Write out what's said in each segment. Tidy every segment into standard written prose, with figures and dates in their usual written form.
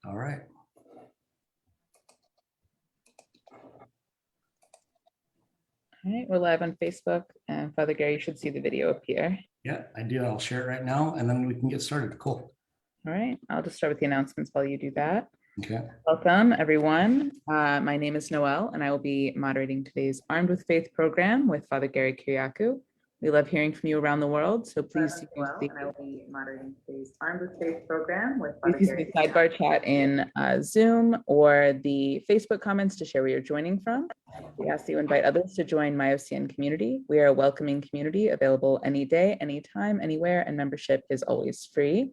All right. All right, we're live on Facebook, and Father Gary, you should see the video appear. Yeah, I do. I'll share it right now, and then we can get started. Cool. All right, I'll just start with the announcements while you do that. Okay. Welcome, everyone. My name is Noelle, and I will be moderating today's Armed with Faith program with Father Gary Kyriacou. We love hearing from you around the world, so please use the Armed with Faith program with Father Gary. Sidebar chat in Zoom or the Facebook comments to share where you're joining from. We ask that you invite others to join MyOCN community. We are a welcoming community available any day, anytime, anywhere, and membership is always free.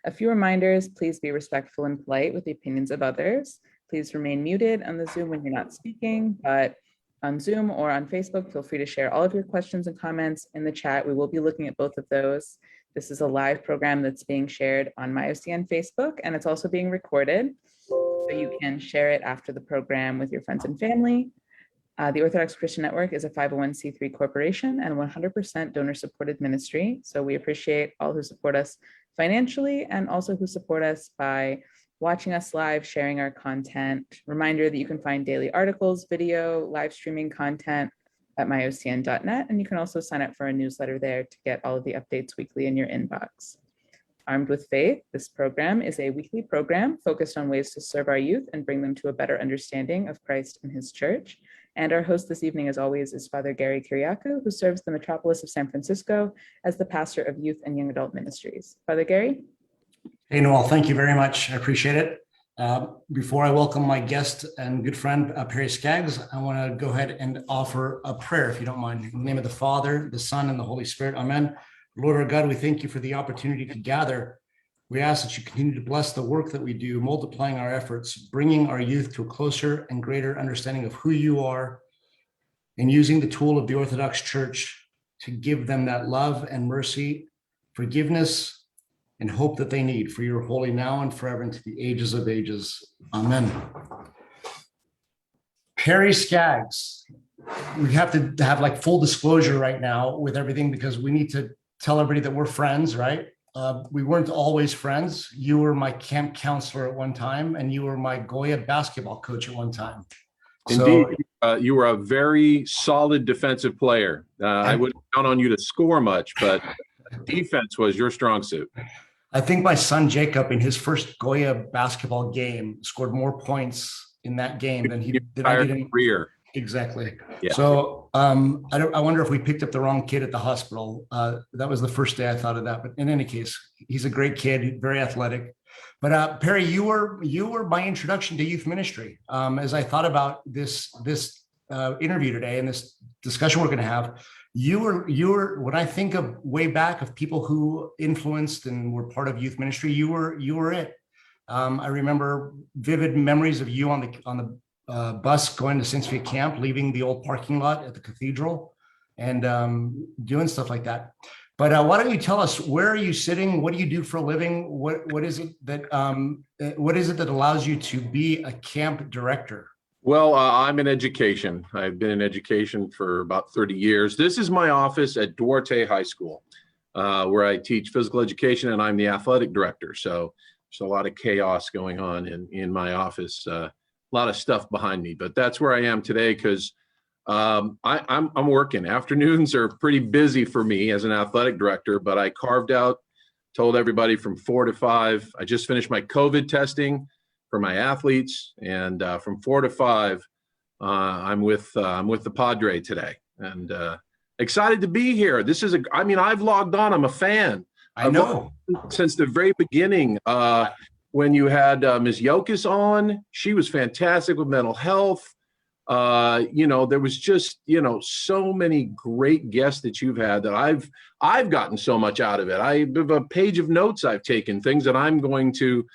A few reminders: please be respectful and polite with the opinions of others. Please remain muted on the Zoom when you're not speaking, but on Zoom or on Facebook, feel free to share all of your questions and comments in the chat. We will be looking at both of those. This is a live program that's being shared on MyOCN Facebook, and it's also being recorded, so you can share it after the program with your friends and family. The Orthodox Christian Network is a 501c3 corporation and 100% donor-supported ministry, so we appreciate all who support us financially and also who support us by watching us live, sharing our content. Reminder that you can find daily articles, video, live streaming content at myocn.net, and you can also sign up for a newsletter there to get all of the updates weekly in your inbox. Armed with Faith, this program is a weekly program focused on ways to serve our youth and bring them to a better understanding of Christ and his church. And our host this evening, as always, is Father Gary Kyriacou, who serves the Metropolis of San Francisco as the pastor of youth and young adult ministries. Father Gary? Hey, Noel, thank you very much. I appreciate it. Before I welcome my guest and good friend, Perry Skaggs, I want to go ahead and offer a prayer, if you don't mind. In the name of the Father, the Son, and the Holy Spirit, amen. Lord our God, we thank you for the opportunity to gather. We ask that you continue to bless the work that we do, multiplying our efforts, bringing our youth to a closer and greater understanding of who you are, and using the tool of the Orthodox Church to give them that love and mercy, forgiveness, and hope that they need for your holy now and forever into the ages of ages. Amen. Perry Skaggs. We have to have like full disclosure right now with everything because we need to tell everybody that we're friends, right? We weren't always friends. You were my camp counselor at one time, and you were my Goya basketball coach at one time. Indeed, you were a very solid defensive player. I wouldn't count on you to score much, but defense was your strong suit. I think my son Jacob, in his first Goya basketball game, scored more points in that game than he did I did in career. Exactly. Yeah. So I wonder if we picked up the wrong kid at the hospital. That was the first day I thought of that. But in any case, he's a great kid, very athletic. But Perry, you were my introduction to youth ministry. As I thought about this interview today and this discussion we're going to have, you were when I think of way back of people who influenced and were part of youth ministry, you were it. I remember vivid memories of you on the bus going to Saint Sophia Camp, leaving the old parking lot at the cathedral, and doing stuff like that. But why don't you tell us, where are you sitting? What do you do for a living? What is it that allows you to be a camp director? Well, I'm in education. I've been in education for about 30 years. This is my office at Duarte High School, where I teach physical education, and I'm the athletic director. So there's a lot of chaos going on in my office. A lot of stuff behind me, but that's where I am today because I'm working. Afternoons are pretty busy for me as an athletic director, but I carved out, told everybody from 4 to 5. I just finished my COVID testing for my athletes, and from 4 to 5, I'm with the Padre today, and excited to be here. I've logged on. I'm a fan. I know since the very beginning. When you had Ms. Yokas on, she was fantastic with mental health. There was just, so many great guests that you've had that I've gotten so much out of it. I have a page of notes I've taken, things that I'm going to,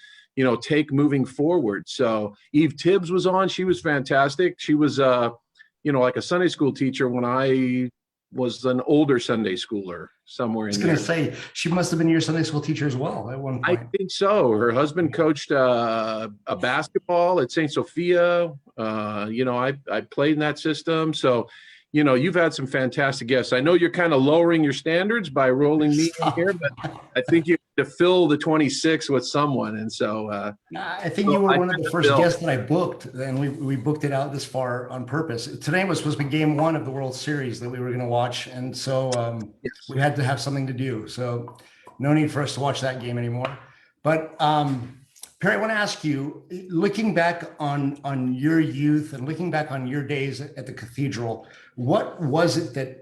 take moving forward. So Eve Tibbs was on. She was fantastic. She was, like a Sunday school teacher when I was an older Sunday schooler somewhere in there. I was going to say, she must have been your Sunday school teacher as well at one point. I think so. Her husband coached a basketball at Saint Sophia. I played in that system. So, you've had some fantastic guests. I know you're kind of lowering your standards by rolling me in here, but I think you to fill the 26 with someone. And so I think you were one of the first guests that I booked, and we booked it out this far on purpose. Today was supposed to be game one of the World Series that we were going to watch, and so yes. we had to have something to do. So no need for us to watch that game anymore. But Perry, I want to ask you, looking back on your youth and looking back on your days at the cathedral, what was it that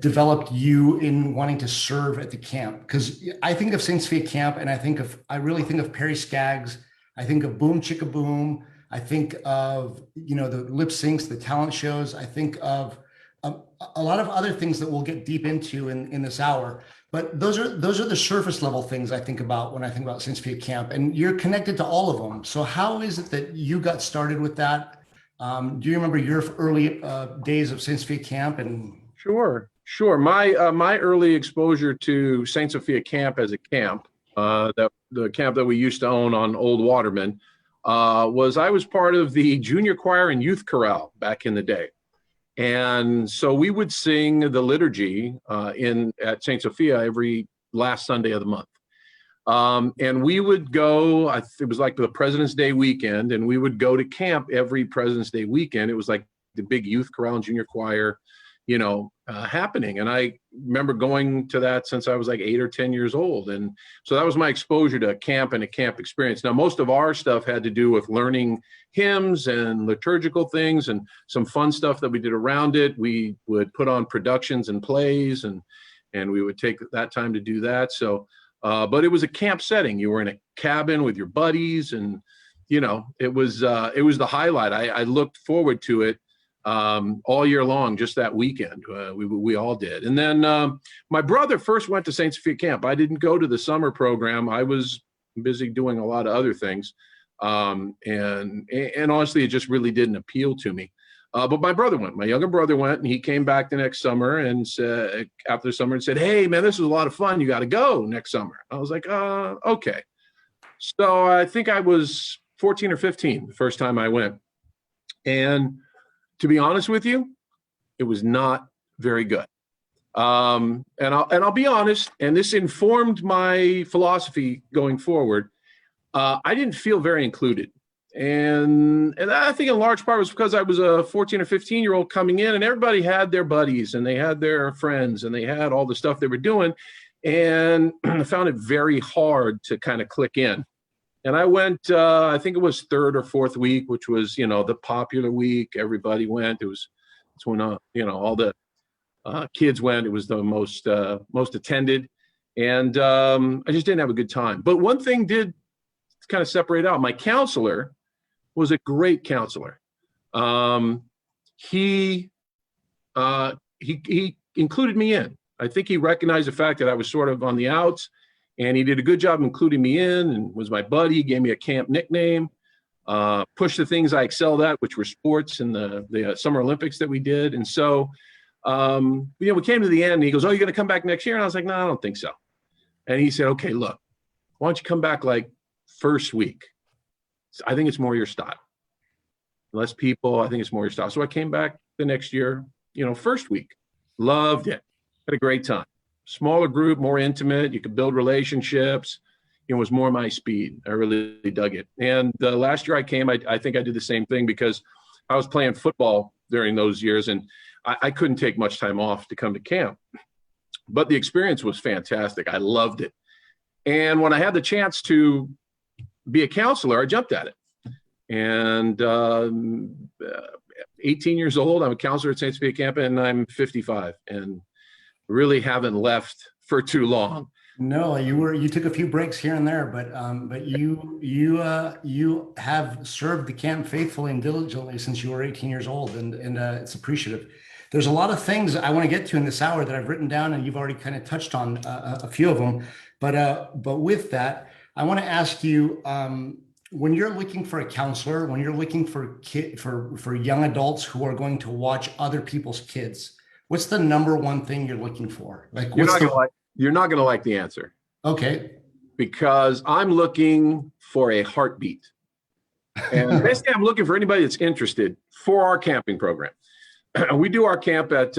developed you in wanting to serve at the camp? Because I think of Saint Sophia Camp, and I really think of Perry Skaggs. I think of Boom Chicka Boom. I think of, the lip syncs, the talent shows. I think of a lot of other things that we'll get deep into in this hour. But those are the surface level things I think about when I think about Saint Sophia Camp, and you're connected to all of them. So how is it that you got started with that? Do you remember your early days of Saint Sophia Camp? And Sure. My early exposure to Saint Sophia Camp as a camp, the camp that we used to own on Old Waterman, I was part of the junior choir and youth chorale back in the day. And so we would sing the liturgy at Saint Sophia every last Sunday of the month. And we would go, it was like the President's Day weekend, and we would go to camp every President's Day weekend. It was like the big youth chorale and junior choir, happening. And I remember going to that since I was like 8 or 10 years old. And so that was my exposure to camp and a camp experience. Now, most of our stuff had to do with learning hymns and liturgical things and some fun stuff that we did around it. We would put on productions and plays, and we would take that time to do that. So, but it was a camp setting. You were in a cabin with your buddies, and, it was the highlight. I looked forward to it all year long, just that weekend. We all did. And then my brother first went to Saint Sophia Camp. I didn't go to the summer program. I was busy doing a lot of other things. And honestly, it just really didn't appeal to me. But my brother went, my younger brother went, and he came back the next summer and after the summer and said, "Hey man, this was a lot of fun. You got to go next summer." I was like, okay. So I think I was 14 or 15 the first time I went. And to be honest with you, it was not very good. And I'll be honest, and this informed my philosophy going forward. I didn't feel very included. And I think in large part was because I was a 14 or 15-year-old coming in, and everybody had their buddies and they had their friends and they had all the stuff they were doing. And I found it very hard to kind of click in. And I went, I think it was third or fourth week, which was, the popular week. Everybody went. It's when, all the kids went. It was the most attended. And I just didn't have a good time. But one thing did kind of separate out. My counselor was a great counselor. He included me in. I think he recognized the fact that I was sort of on the outs, and he did a good job including me in, and was my buddy. He gave me a camp nickname, pushed the things I excelled at, which were sports and the Summer Olympics that we did. And so, we came to the end, and he goes, "Oh, you're going to come back next year?" And I was like, "No, I don't think so." And he said, "Okay, look, why don't you come back like first week? I think it's more your style. Less people, I think it's more your style." So I came back the next year, first week. Loved it. Had a great time. Smaller group, more intimate. You could build relationships. It was more my speed. I really dug it. And the last year I came, I think I did the same thing because I was playing football during those years, and I couldn't take much time off to come to camp. But the experience was fantastic. I loved it. And when I had the chance to be a counselor, I jumped at it. And 18 years old, I'm a counselor at Saint Sophia Camp, and I'm 55, and really haven't left for too long. No, you took a few breaks here and there, but you have served the camp faithfully and diligently since you were 18 years old, and it's appreciative. There's a lot of things I want to get to in this hour that I've written down, and you've already kind of touched on a few of them. But with that, I want to ask you, when you're looking for a counselor, when you're looking for young adults who are going to watch other people's kids, what's the number one thing you're looking for? Like, you're not going to like the answer. Okay. Because I'm looking for a heartbeat. And basically, I'm looking for anybody that's interested for our camping program. We do our camp at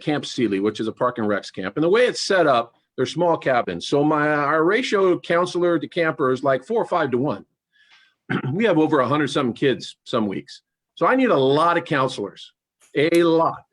Camp Sealy, which is a park and recs camp. And the way it's set up, They're small cabins. So our ratio counselor to camper is like 4 or 5 to 1. We have over 100-something kids some weeks. So I need a lot of counselors, a lot.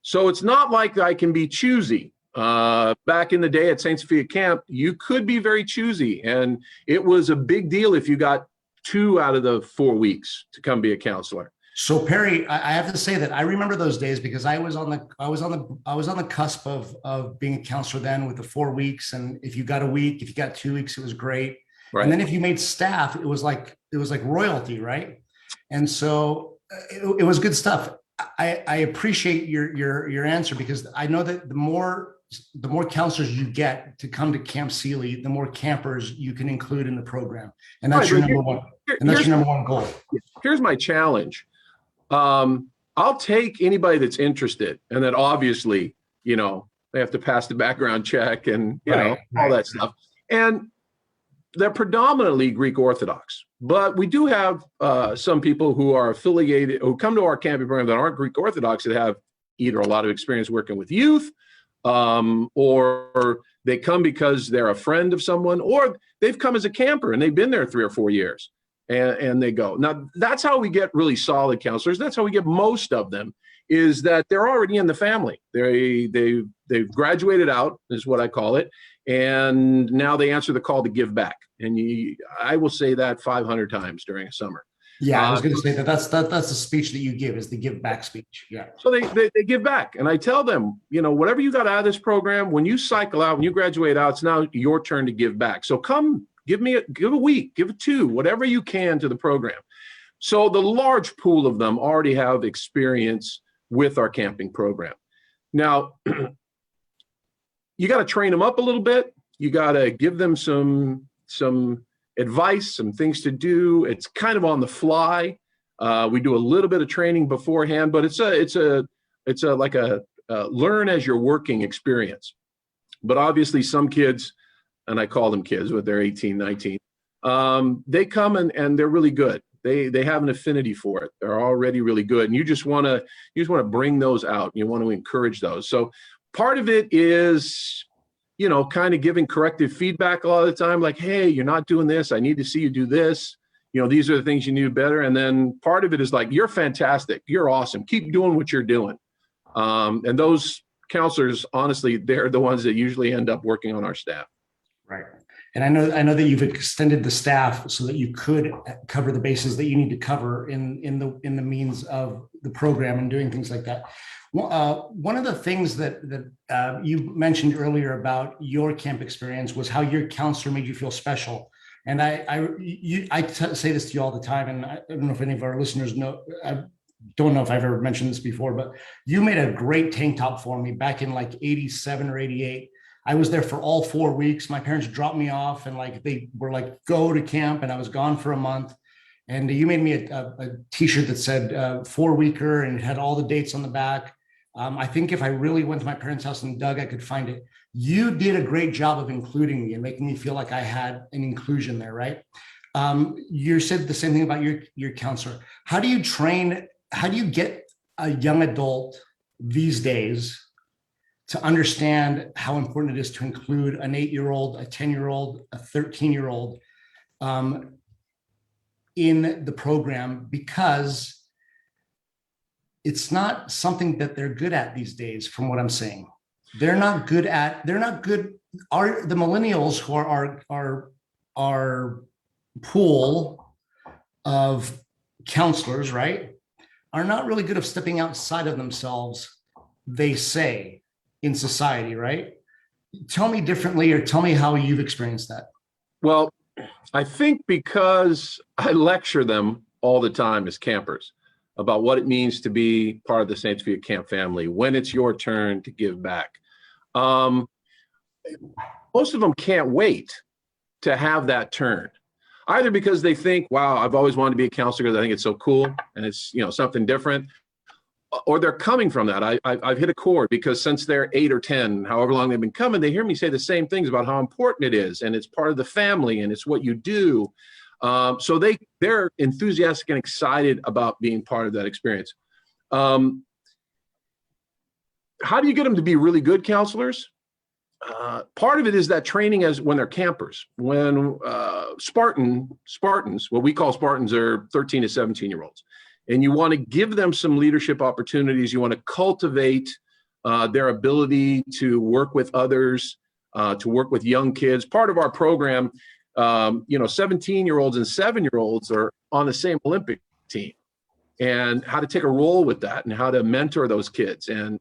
So it's not like I can be choosy. Back in the day at Saint Sophia Camp, you could be very choosy. And it was a big deal if you got 2 out of the 4 weeks to come be a counselor. So Perry, I have to say that I remember those days because I was on the cusp of being a counselor then with the 4 weeks. And if you got a week, if you got 2 weeks, it was great. Right. And then if you made staff, it was like royalty, right? And so it was good stuff. I appreciate your answer because I know that the more counselors you get to come to Camp Sealy, the more campers you can include in the program, and that's your number one. And that's your number one goal. Here's my challenge. I'll take anybody that's interested, and then obviously, you know, they have to pass the background check and all that stuff. And they're predominantly Greek Orthodox, but we do have some people who are affiliated, who come to our camping program that aren't Greek Orthodox, that have either a lot of experience working with youth, or they come because they're a friend of someone, or they've come as a camper and they've been there 3 or 4 years and they go. Now, that's how we get really solid counselors. That's how we get most of them, is that they're already in the family. They've graduated out, is what I call it. And now they answer the call to give back. And I will say that 500 times during a summer. Yeah, I was going to say that's the speech that you give, is the give back speech. Yeah. So they give back. And I tell them, you know, whatever you got out of this program, when you cycle out, when you graduate out, it's now your turn to give back. So come, give a week, give 2, whatever you can to the program. So the large pool of them already have experience with our camping program. Now, you got to train them up a little bit. You got to give them some advice, some things to do. It's kind of on the fly. We do a little bit of training beforehand, but it's like a learn as you're working experience. But obviously some kids, and I call them kids, but they're 18, 19, they come and they're really good. They have an affinity for it. They're already really good. And you just want to bring those out. You want to encourage those. So part of it is, you know, kind of giving corrective feedback a lot of the time, like, hey, you're not doing this. I need to see you do this. You know, these are the things you need better. And then part of it is like, you're fantastic. You're awesome. Keep doing what you're doing. And those counselors, honestly, they're the ones that usually end up working on our staff. Right. And I know that you've extended the staff so that you could cover the bases that you need to cover in the means of the program and doing things like that. One of the things that you mentioned earlier about your camp experience was how your counselor made you feel special. And I say this to you all the time, and I don't know if any of our listeners know. I don't know if I've ever mentioned this before, but you made a great tank top for me back in like 87 or 88. I was there for all 4 weeks. My parents dropped me off and like they were like, go to camp, and I was gone for a month. And you made me a t-shirt that said 4-weeker, and it had all the dates on the back. I think if I really went to my parents' house and dug, I could find it. You did a great job of including me and making me feel like I had an inclusion there, right? You said the same thing about your counselor. How do you get a young adult these days to understand how important it is to include an 8-year-old, a 10-year-old, a 13-year-old in the program? Because it's not something that they're good at these days, from what I'm saying. They're not good. The millennials who are our pool of counselors, right, are not really good at stepping outside of themselves, they say, in society, right? Tell me differently, or tell me how you've experienced that. Well, I think because I lecture them all the time as campers about what it means to be part of the Saint Sophia Camp family, when it's your turn to give back. Most of them can't wait to have that turn, either because they think, wow, I've always wanted to be a counselor because I think it's so cool and it's, you know, something different, or they're coming from that. I've hit a chord because since they're 8 or 10, however long they've been coming, they hear me say the same things about how important it is, and it's part of the family and it's what you do. So they're enthusiastic and excited about being part of that experience. How do you get them to be really good counselors? part of it is that training as when they're campers, when Spartans, what we call Spartans, are 13 to 17-year-olds. And you want to give them some leadership opportunities. You want to cultivate their ability to work with others, to work with young kids. Part of our program, 17-year-olds and 7-year-olds are on the same Olympic team, and how to take a role with that and how to mentor those kids. And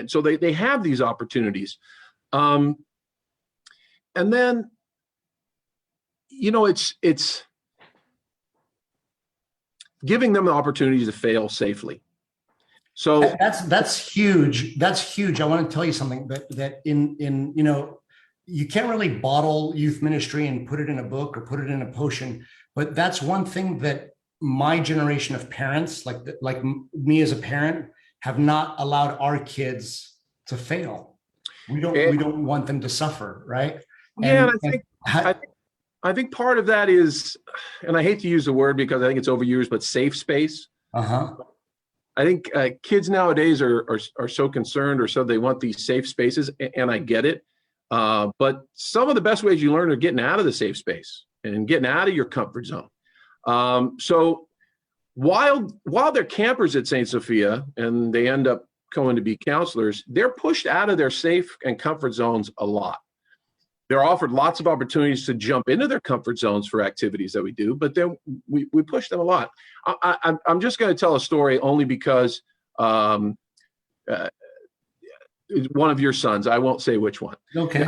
so they have these opportunities. And then, it's giving them the opportunity to fail safely. So that's huge. That's huge. I want to tell you something that in you can't really bottle youth ministry and put it in a book or put it in a potion, but that's one thing that my generation of parents, like me as a parent, have not allowed our kids to fail. We don't want them to suffer, right? Yeah, I think part of that is, and I hate to use the word because I think it's overused, but safe space. Uh-huh. I think kids nowadays are so concerned, or so they want these safe spaces, and I get it. But some of the best ways you learn are getting out of the safe space and getting out of your comfort zone. So while they're campers at Saint Sophia and they end up going to be counselors, they're pushed out of their safe and comfort zones a lot. They're offered lots of opportunities to jump into their comfort zones for activities that we do, but then we push them a lot. I'm just going to tell a story only because one of your sons, I won't say which one. Okay.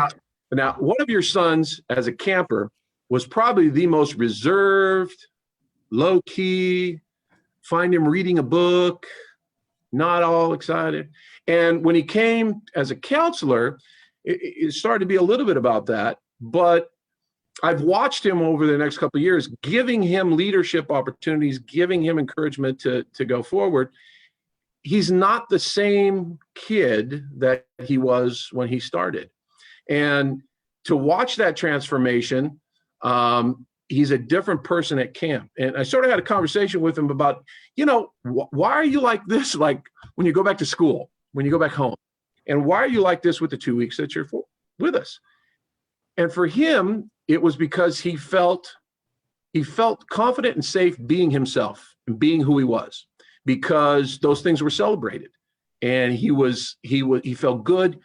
Now, one of your sons as a camper was probably the most reserved, low-key, find him reading a book, not all excited. And when he came as a counselor, it started to be a little bit about that, but I've watched him over the next couple of years, giving him leadership opportunities, giving him encouragement to go forward. He's not the same kid that he was when he started. And to watch that transformation, he's a different person at camp. And I sort of had a conversation with him about, why are you like this? Like when you go back to school, when you go back home, and why are you like this with the 2 weeks that you're with us? And for him, it was because he felt confident and safe being himself and being who he was, because those things were celebrated. And he felt good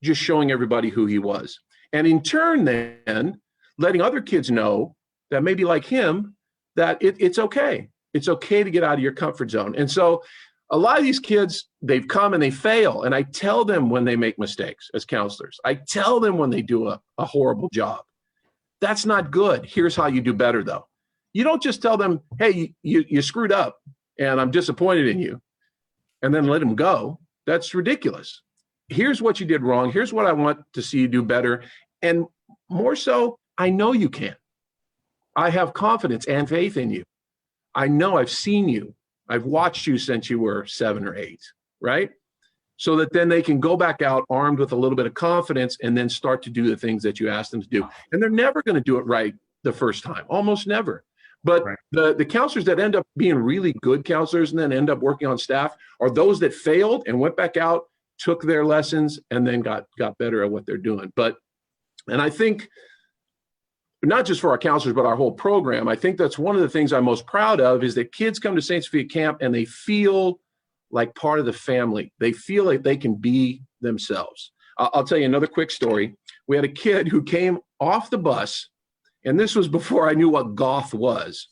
just showing everybody who he was. And in turn, then letting other kids know that maybe like him, that it's okay. It's okay to get out of your comfort zone. And so a lot of these kids, they've come and they fail. And I tell them when they make mistakes as counselors. I tell them when they do a horrible job. That's not good. Here's how you do better, though. You don't just tell them, hey, you screwed up and I'm disappointed in you, and then let them go. That's ridiculous. Here's what you did wrong. Here's what I want to see you do better. And more so, I know you can. I have confidence and faith in you. I know I've seen you. I've watched you since you were 7 or 8, right? So that then they can go back out armed with a little bit of confidence and then start to do the things that you asked them to do. And they're never going to do it right the first time, almost never. But right. The counselors that end up being really good counselors and then end up working on staff are those that failed and went back out, took their lessons, and then got better at what they're doing. And I think, not just for our counselors, but our whole program, I think that's one of the things I'm most proud of, is that kids come to Saint Sophia Camp and they feel like part of the family. They feel like they can be themselves. I'll tell you another quick story. We had a kid who came off the bus, and this was before I knew what goth was.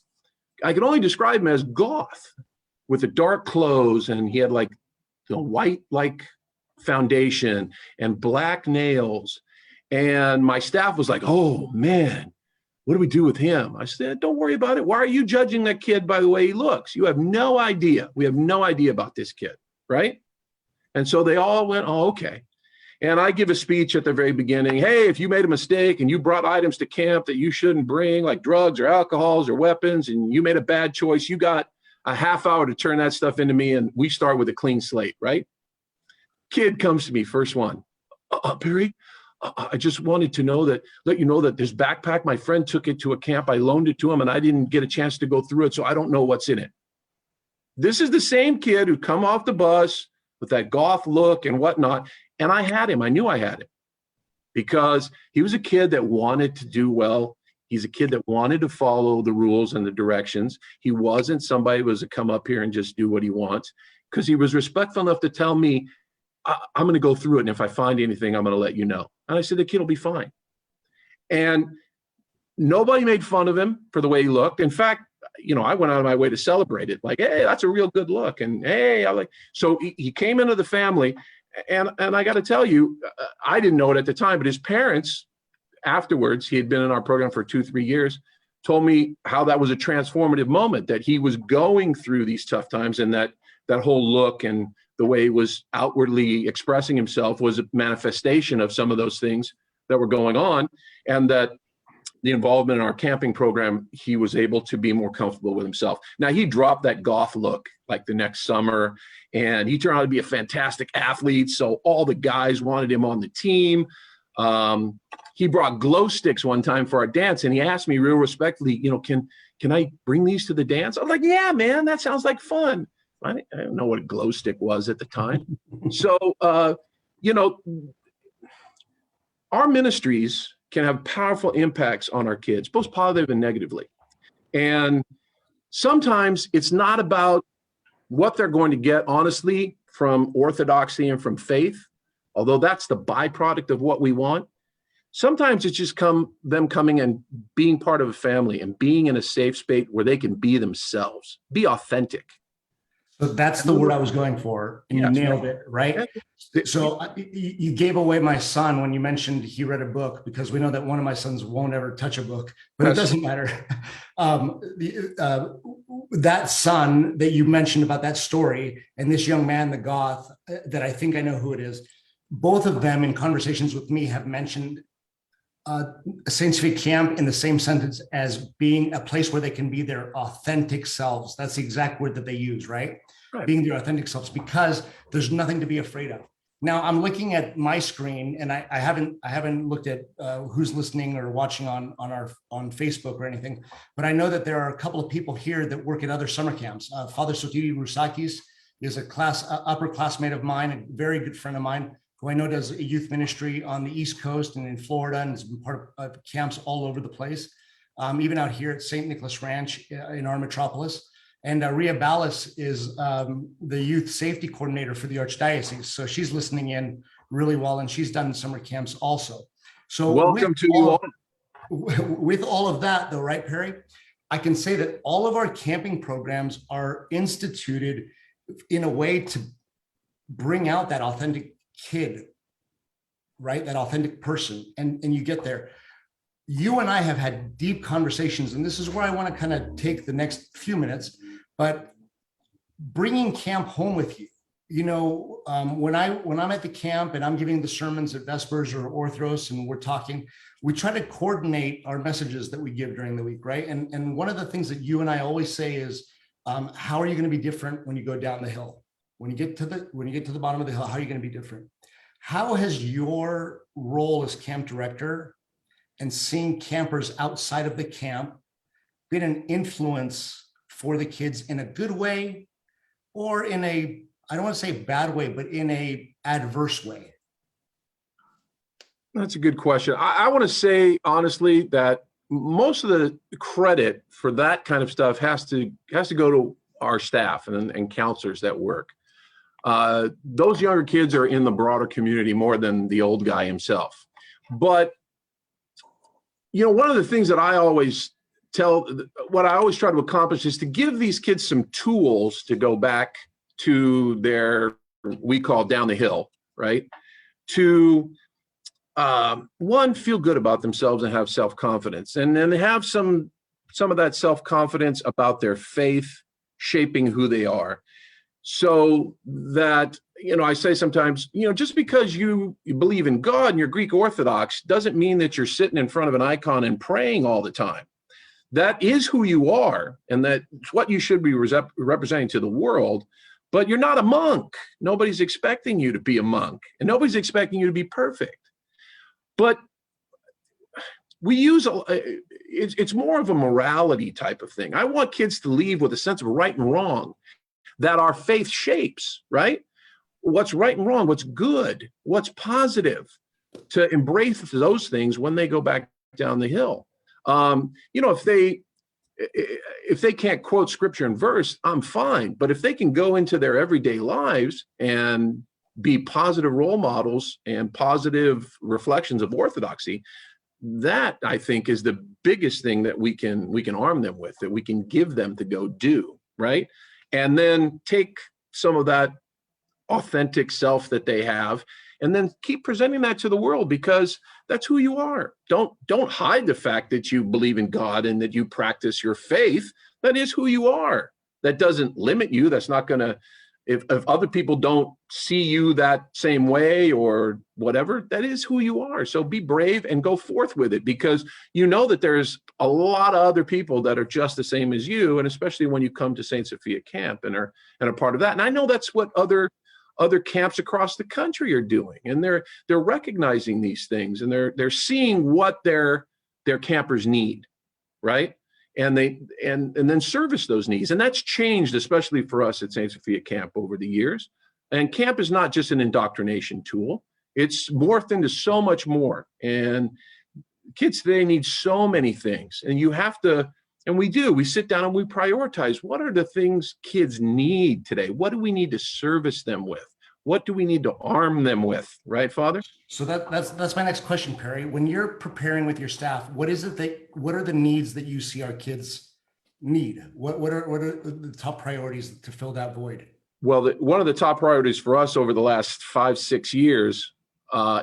I could only describe him as goth, with the dark clothes, and he had like the white foundation and black nails. And my staff was like, oh man, what do we do with him? I said, don't worry about it. Why are you judging that kid by the way he looks? You have no idea. We have no idea about this kid, right? And so they all went, oh, okay. And I give a speech at the very beginning. Hey, if you made a mistake and you brought items to camp that you shouldn't bring, like drugs or alcohols or weapons, and you made a bad choice, you got a half hour to turn that stuff into me, and we start with a clean slate, right? Kid comes to me, first one. Perry, I just wanted to let you know that this backpack, my friend took it to a camp. I loaned it to him and I didn't get a chance to go through it, so I don't know what's in it. This is the same kid who come off the bus with that goth look and whatnot. And I had him. I knew I had him. because he was a kid that wanted to do well. He's a kid that wanted to follow the rules and the directions. He wasn't somebody who was to come up here and just do what he wants, because he was respectful enough to tell me, I'm going to go through it. And if I find anything, I'm going to let you know. And I said, the kid will be fine. And nobody made fun of him for the way he looked. In fact, I went out of my way to celebrate it. Like, hey, that's a real good look. And hey, so he came into the family. And I got to tell you, I didn't know it at the time, but his parents, afterwards, he had been in our program for 2-3 years, told me how that was a transformative moment, that he was going through these tough times, and that whole look and the way he was outwardly expressing himself was a manifestation of some of those things that were going on, and that the involvement in our camping program, he was able to be more comfortable with himself. Now, he dropped that goth look like the next summer, and he turned out to be a fantastic athlete. So all the guys wanted him on the team. He brought glow sticks one time for our dance, and he asked me real respectfully, can I bring these to the dance? I was like, yeah, man, that sounds like fun. I didn't know what a glow stick was at the time. So, our ministries can have powerful impacts on our kids, both positive and negatively. And sometimes it's not about what they're going to get, honestly, from orthodoxy and from faith, although that's the byproduct of what we want. Sometimes it's just them coming and being part of a family and being in a safe space where they can be themselves, be authentic. So that's the word I was going for, and you nailed it, right? So you gave away my son when you mentioned he read a book, because we know that one of my sons won't ever touch a book, but it doesn't matter. That son that you mentioned about that story, and this young man, the goth, that I think I know who it is, both of them in conversations with me have mentioned Saint Sophia Camp in the same sentence as being a place where they can be their authentic selves. That's the exact word that they use, right? Being their authentic selves, because there's nothing to be afraid of. Now I'm looking at my screen, and I haven't looked at who's listening or watching on Facebook or anything, but I know that there are a couple of people here that work at other summer camps. Father Sotiri Rusakis is a upperclassmate of mine, a very good friend of mine, who I know does a youth ministry on the East Coast and in Florida, and has been part of camps all over the place, even out here at St. Nicholas Ranch in our Metropolis. And Ria Ballas is the youth safety coordinator for the Archdiocese. So she's listening in really well, and she's done summer camps also. So welcome to you all. With all of that though, right, Perry? I can say that all of our camping programs are instituted in a way to bring out that authentic kid, right? That authentic person, and you get there. You and I have had deep conversations, and this is where I want to kind of take the next few minutes, but bringing camp home with you. When I'm at the camp and I'm giving the sermons at Vespers or Orthros, and we're talking, we try to coordinate our messages that we give during the week, right? And one of the things that you and I always say is, how are you going to be different when you go down the hill? When you get to the bottom of the hill, how are you going to be different? How has your role as camp director and seeing campers outside of the camp been an influence for the kids in a good way, or in a, I don't want to say bad way, but in a adverse way? That's a good question. I want to say honestly that most of the credit for that kind of stuff has to go to our staff and counselors that work. Those younger kids are in the broader community more than the old guy himself. But one of the things that I always what I always try to accomplish is to give these kids some tools to go back to their, we call down the hill, right? To one, feel good about themselves and have self-confidence, and then have some of that self-confidence about their faith shaping who they are. So that, I say sometimes, just because you believe in God and you're Greek Orthodox doesn't mean that you're sitting in front of an icon and praying all the time. That is who you are, and that's what you should be representing to the world, but you're not a monk. Nobody's expecting you to be a monk, and nobody's expecting you to be perfect. But we use, it's more of a morality type of thing. I want kids to leave with a sense of right and wrong that our faith shapes, right? What's right and wrong, what's good, what's positive, to embrace those things when they go back down the hill. If they can't quote scripture and verse, I'm fine. But if they can go into their everyday lives and be positive role models and positive reflections of orthodoxy, that I think is the biggest thing that we can arm them with, that we can give them to go do, right? And then take some of that authentic self that they have and then keep presenting that to the world, because that's who you are. Don't hide the fact that you believe in God and that you practice your faith. That is who you are. That doesn't limit you. That's not going to, if other people don't see you that same way or whatever, that is who you are. So be brave and go forth with it, because you know that there's a lot of other people that are just the same as you. And especially when you come to Saint Sophia Camp and are a part of that. And I know that's what other camps across the country are doing, and they're recognizing these things, and they're seeing what their campers need, right? And then service those needs. And that's changed, especially for us at Saint Sophia Camp over the years. And camp is not just an indoctrination tool. It's morphed into so much more. And kids today need so many things. And you have to, and we sit down and we prioritize, what are the things kids need today? What do we need to service them with? What do we need to arm them with? Right, Father? So that's my next question, Perry. When you're preparing with your staff, what are the needs that you see our kids need? What are the top priorities to fill that void? Well, one of the top priorities for us over the last 5-6 years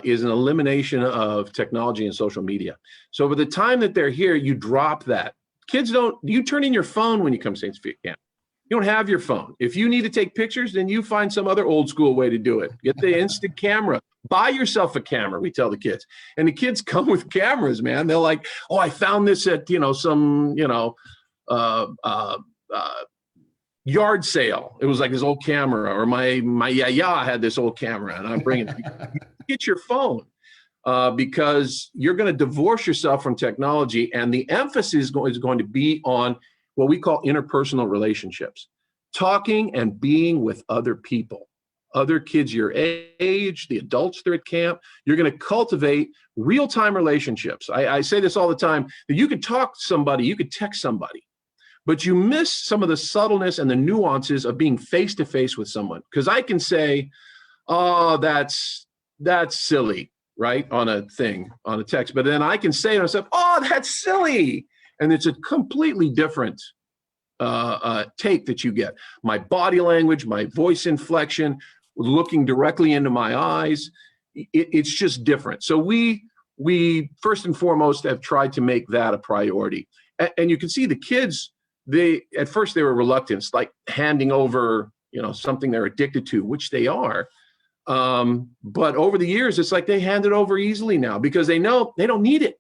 is an elimination of technology and social media. So by the time that they're here, you drop that. Kids you turn in your phone when you come to Saint Sophia Camp. You don't have your phone. If you need to take pictures, then you find some other old school way to do it. Get the instant camera. Buy yourself a camera, we tell the kids. And the kids come with cameras, man. They're like, oh, I found this at, some, yard sale. It was like this old camera, or my yaya had this old camera, and I'm bringing it. Get your phone. Because you're going to divorce yourself from technology, and the emphasis is going to be on what we call interpersonal relationships, talking and being with other people, other kids your age, the adults that are at camp. You're going to cultivate real-time relationships. I say this all the time, that you could talk to somebody, you could text somebody, but you miss some of the subtleness and the nuances of being face-to-face with someone. Because I can say, oh, that's silly, right, on a text. But then I can say to myself, oh, that's silly. And it's a completely different take that you get. My body language, my voice inflection, looking directly into my eyes, it's just different. So we first and foremost have tried to make that a priority. And you can see the kids, at first they were reluctant, like handing over, something they're addicted to, which they are. But over the years, it's like they hand it over easily now, because they know they don't need it.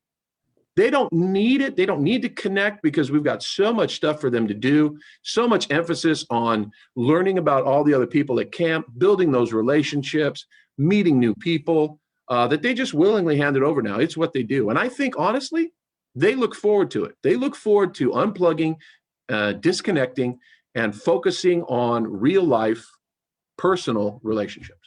They don't need it. They don't need to connect, because we've got so much stuff for them to do, so much emphasis on learning about all the other people at camp, building those relationships, meeting new people, that they just willingly hand it over now. It's what they do. And I think, honestly, they look forward to it. They look forward to unplugging, disconnecting, and focusing on real life, personal relationships.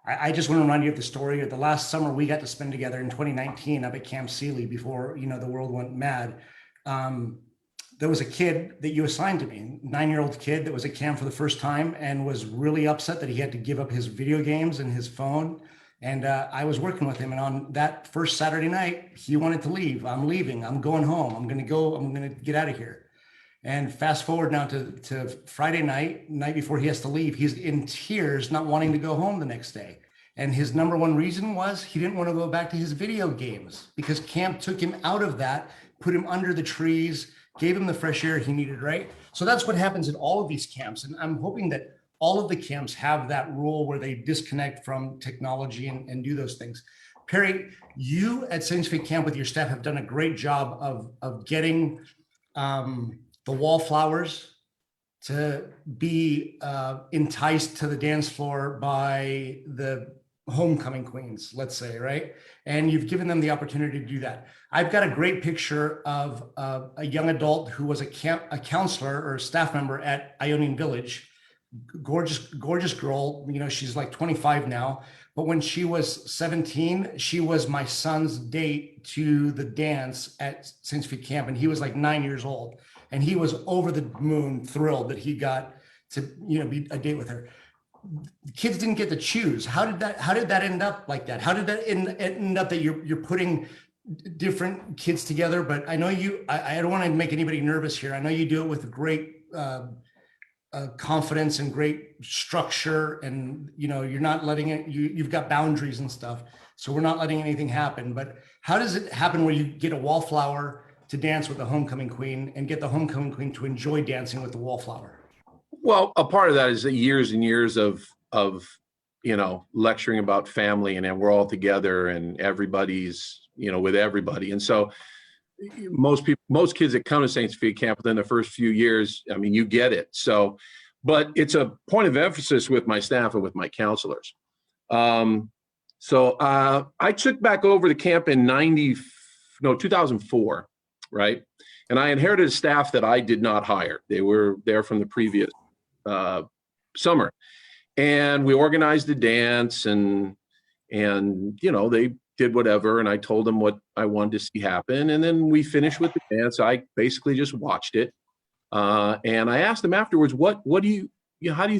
I just want to remind you of the story of the last summer we got to spend together in 2019 up at Camp Sealy before, the world went mad. There was a kid that you assigned to me, 9-year-old kid that was at camp for the first time and was really upset that he had to give up his video games and his phone. And I was working with him. And on that first Saturday night, he wanted to leave. I'm leaving. I'm going home. I'm going to get out of here. And fast forward now to Friday night before he has to leave, he's in tears, not wanting to go home the next day. And his number one reason was he didn't want to go back to his video games, because camp took him out of that, put him under the trees, gave him the fresh air he needed, right? So that's what happens at all of these camps. And I'm hoping that all of the camps have that rule where they disconnect from technology and do those things. Perry, you at Saint Sophia Camp with your staff have done a great job of getting the wallflowers to be enticed to the dance floor by the homecoming queens, let's say, right? And you've given them the opportunity to do that. I've got a great picture of a young adult who was a counselor or a staff member at Ionian Village. Gorgeous girl, she's like 25 now, But when she was 17, she was my son's date to the dance at Saint Sophia Camp. And he was like 9 years old. And he was over the moon thrilled that he got to, be a date with her. The kids didn't get to choose. How did that end up like that? How did that end up that you're putting different kids together? But I know I don't want to make anybody nervous here. I know you do it with great confidence and great structure, and you're not letting it, you've got boundaries and stuff. So we're not letting anything happen. But how does it happen where you get a wallflower to dance with the homecoming queen and get the homecoming queen to enjoy dancing with the wallflower? Well, a part of that is the years and years of lecturing about family, and then we're all together and everybody's, with everybody. And so most kids that come to Saint Sophia Camp within the first few years, I mean, you get it. So, but it's a point of emphasis with my staff and with my counselors. So I took back over the camp in 2004, right? And I inherited a staff that I did not hire. They were there from the previous summer. And we organized the dance and they did whatever. And I told them what I wanted to see happen. And then we finished with the dance. I basically just watched it. And I asked them afterwards, how do you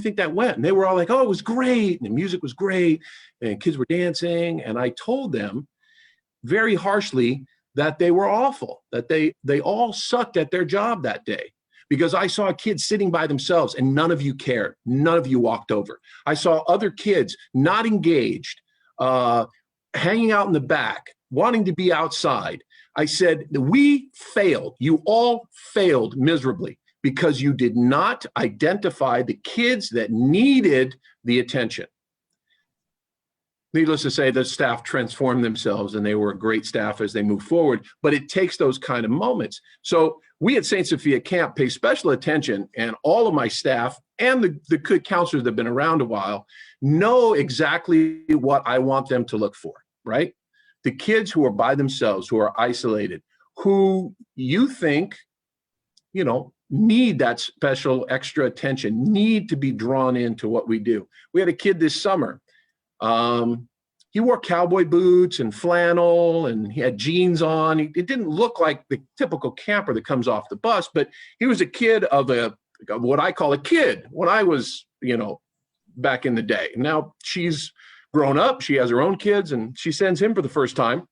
think that went? And they were all like, oh, it was great. And the music was great. And kids were dancing. And I told them very harshly that they were awful, that they all sucked at their job that day. Because I saw kids sitting by themselves and none of you cared. None of you walked over. I saw other kids not engaged, hanging out in the back, wanting to be outside. I said, we failed. You all failed miserably because you did not identify the kids that needed the attention. Needless to say, the staff transformed themselves and they were a great staff as they move forward, but it takes those kind of moments. So we at Saint Sophia Camp pay special attention, and all of my staff and the good counselors that have been around a while know exactly what I want them to look for, right? The kids who are by themselves, who are isolated, who you think, need that special extra attention, need to be drawn into what we do. We had a kid this summer. He wore cowboy boots and flannel, and he had jeans on. It didn't look like the typical camper that comes off the bus, but he was a kid of what I call a kid when I was, back in the day. Now she's grown up, she has her own kids, and she sends him for the first time.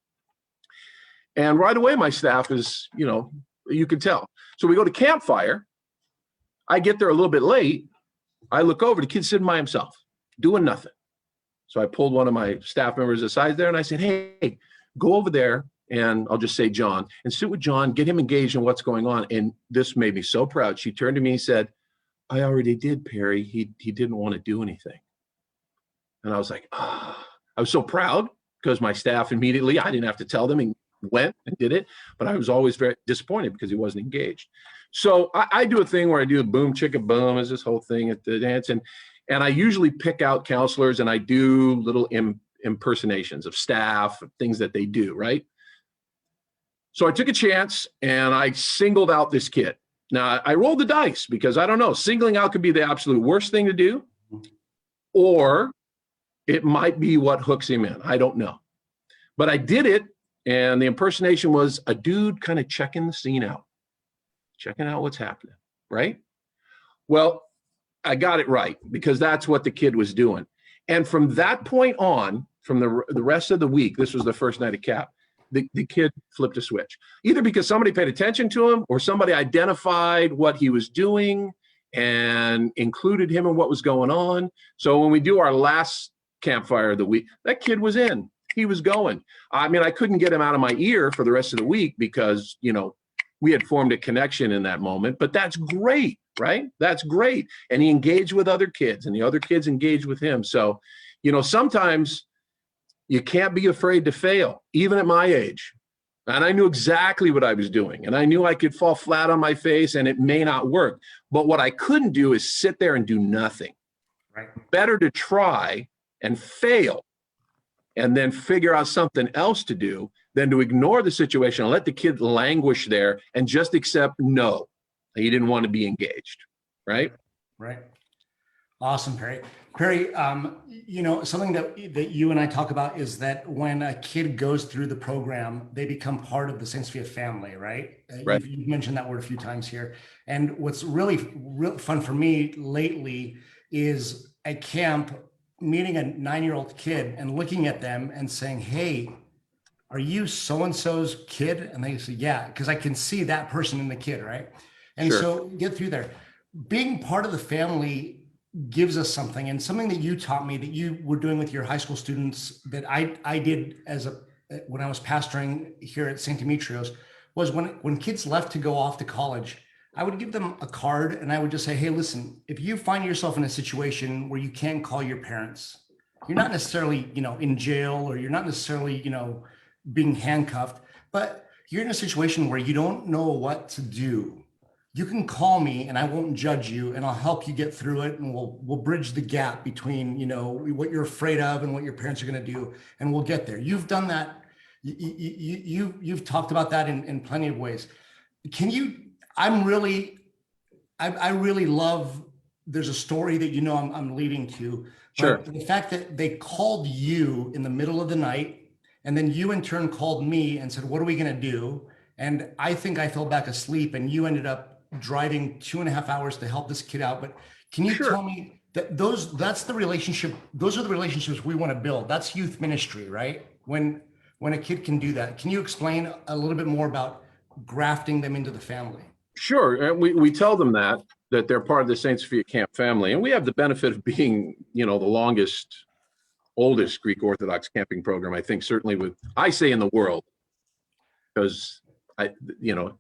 And right away, my staff is, you can tell. So we go to campfire. I get there a little bit late. I look over, the kid's sitting by himself, doing nothing. So I pulled one of my staff members aside there and I said, hey, go over there, and I'll just say John, and sit with John, get him engaged in what's going on. And this made me so proud. She turned to me and said, I already did, Perry. He didn't want to do anything. And I was like, I was so proud because my staff immediately, I didn't have to tell them, and went and did it. But I was always very disappointed because he wasn't engaged. So I do a thing where I do a boom, chicka boom, is this whole thing at the dance. And I usually pick out counselors and I do little impersonations of staff, things that they do, right? So I took a chance and I singled out this kid. Now I rolled the dice because I don't know, singling out could be the absolute worst thing to do, or it might be what hooks him in. I don't know. But I did it, and the impersonation was a dude kind of checking the scene out, checking out what's happening, right? Well, I got it right because that's what the kid was doing. And from that point on, from the rest of the week, this was the first night of CAP, the kid flipped a switch, either because somebody paid attention to him or somebody identified what he was doing and included him in what was going on. So when we do our last campfire of the week, that kid was in, he was going. I mean, I couldn't get him out of my ear for the rest of the week because, we had formed a connection in that moment, but that's great, right? That's great. And he engaged with other kids and the other kids engaged with him. So, sometimes you can't be afraid to fail, even at my age. And I knew exactly what I was doing. And I knew I could fall flat on my face and it may not work. But what I couldn't do is sit there and do nothing. Right. Better to try and fail and then figure out something else to do than to ignore the situation and let the kid languish there and just accept no, he didn't want to be engaged, right? Right. Awesome, Perry. Perry, something that you and I talk about is that when a kid goes through the program, they become part of the Saint Sophia family, right? Right. You've mentioned that word a few times here. And what's really real fun for me lately is at camp meeting a 9-year-old kid and looking at them and saying, hey, are you so-and-so's kid? And they say, yeah, because I can see that person in the kid, right? And Sure. so get through there. Being part of the family gives us something, and something that you taught me that you were doing with your high school students that I did when I was pastoring here at St. Demetrios was when kids left to go off to college, I would give them a card and I would just say, hey, listen, if you find yourself in a situation where you can't call your parents, you're not necessarily, in jail, or you're not necessarily, being handcuffed, but you're in a situation where you don't know what to do. You can call me and I won't judge you, and I'll help you get through it, and we'll bridge the gap between what you're afraid of and what your parents are going to do, and we'll get there. You've done that. You've talked about that in plenty of ways. I really love, there's a story that I'm leading to. Sure. The fact that they called you in the middle of the night, and then you in turn called me and said, what are we going to do? And I think I fell back asleep, and you ended up driving 2.5 hours to help this kid out. But can you Sure. tell me that that's the relationship, those are the relationships we want to build. That's youth ministry, right? When a kid can do that. Can you explain a little bit more about grafting them into the family? Sure. And we tell them that they're part of the Saint Sophia Camp family. And we have the benefit of being, the oldest Greek Orthodox camping program, I think, certainly I say in the world, because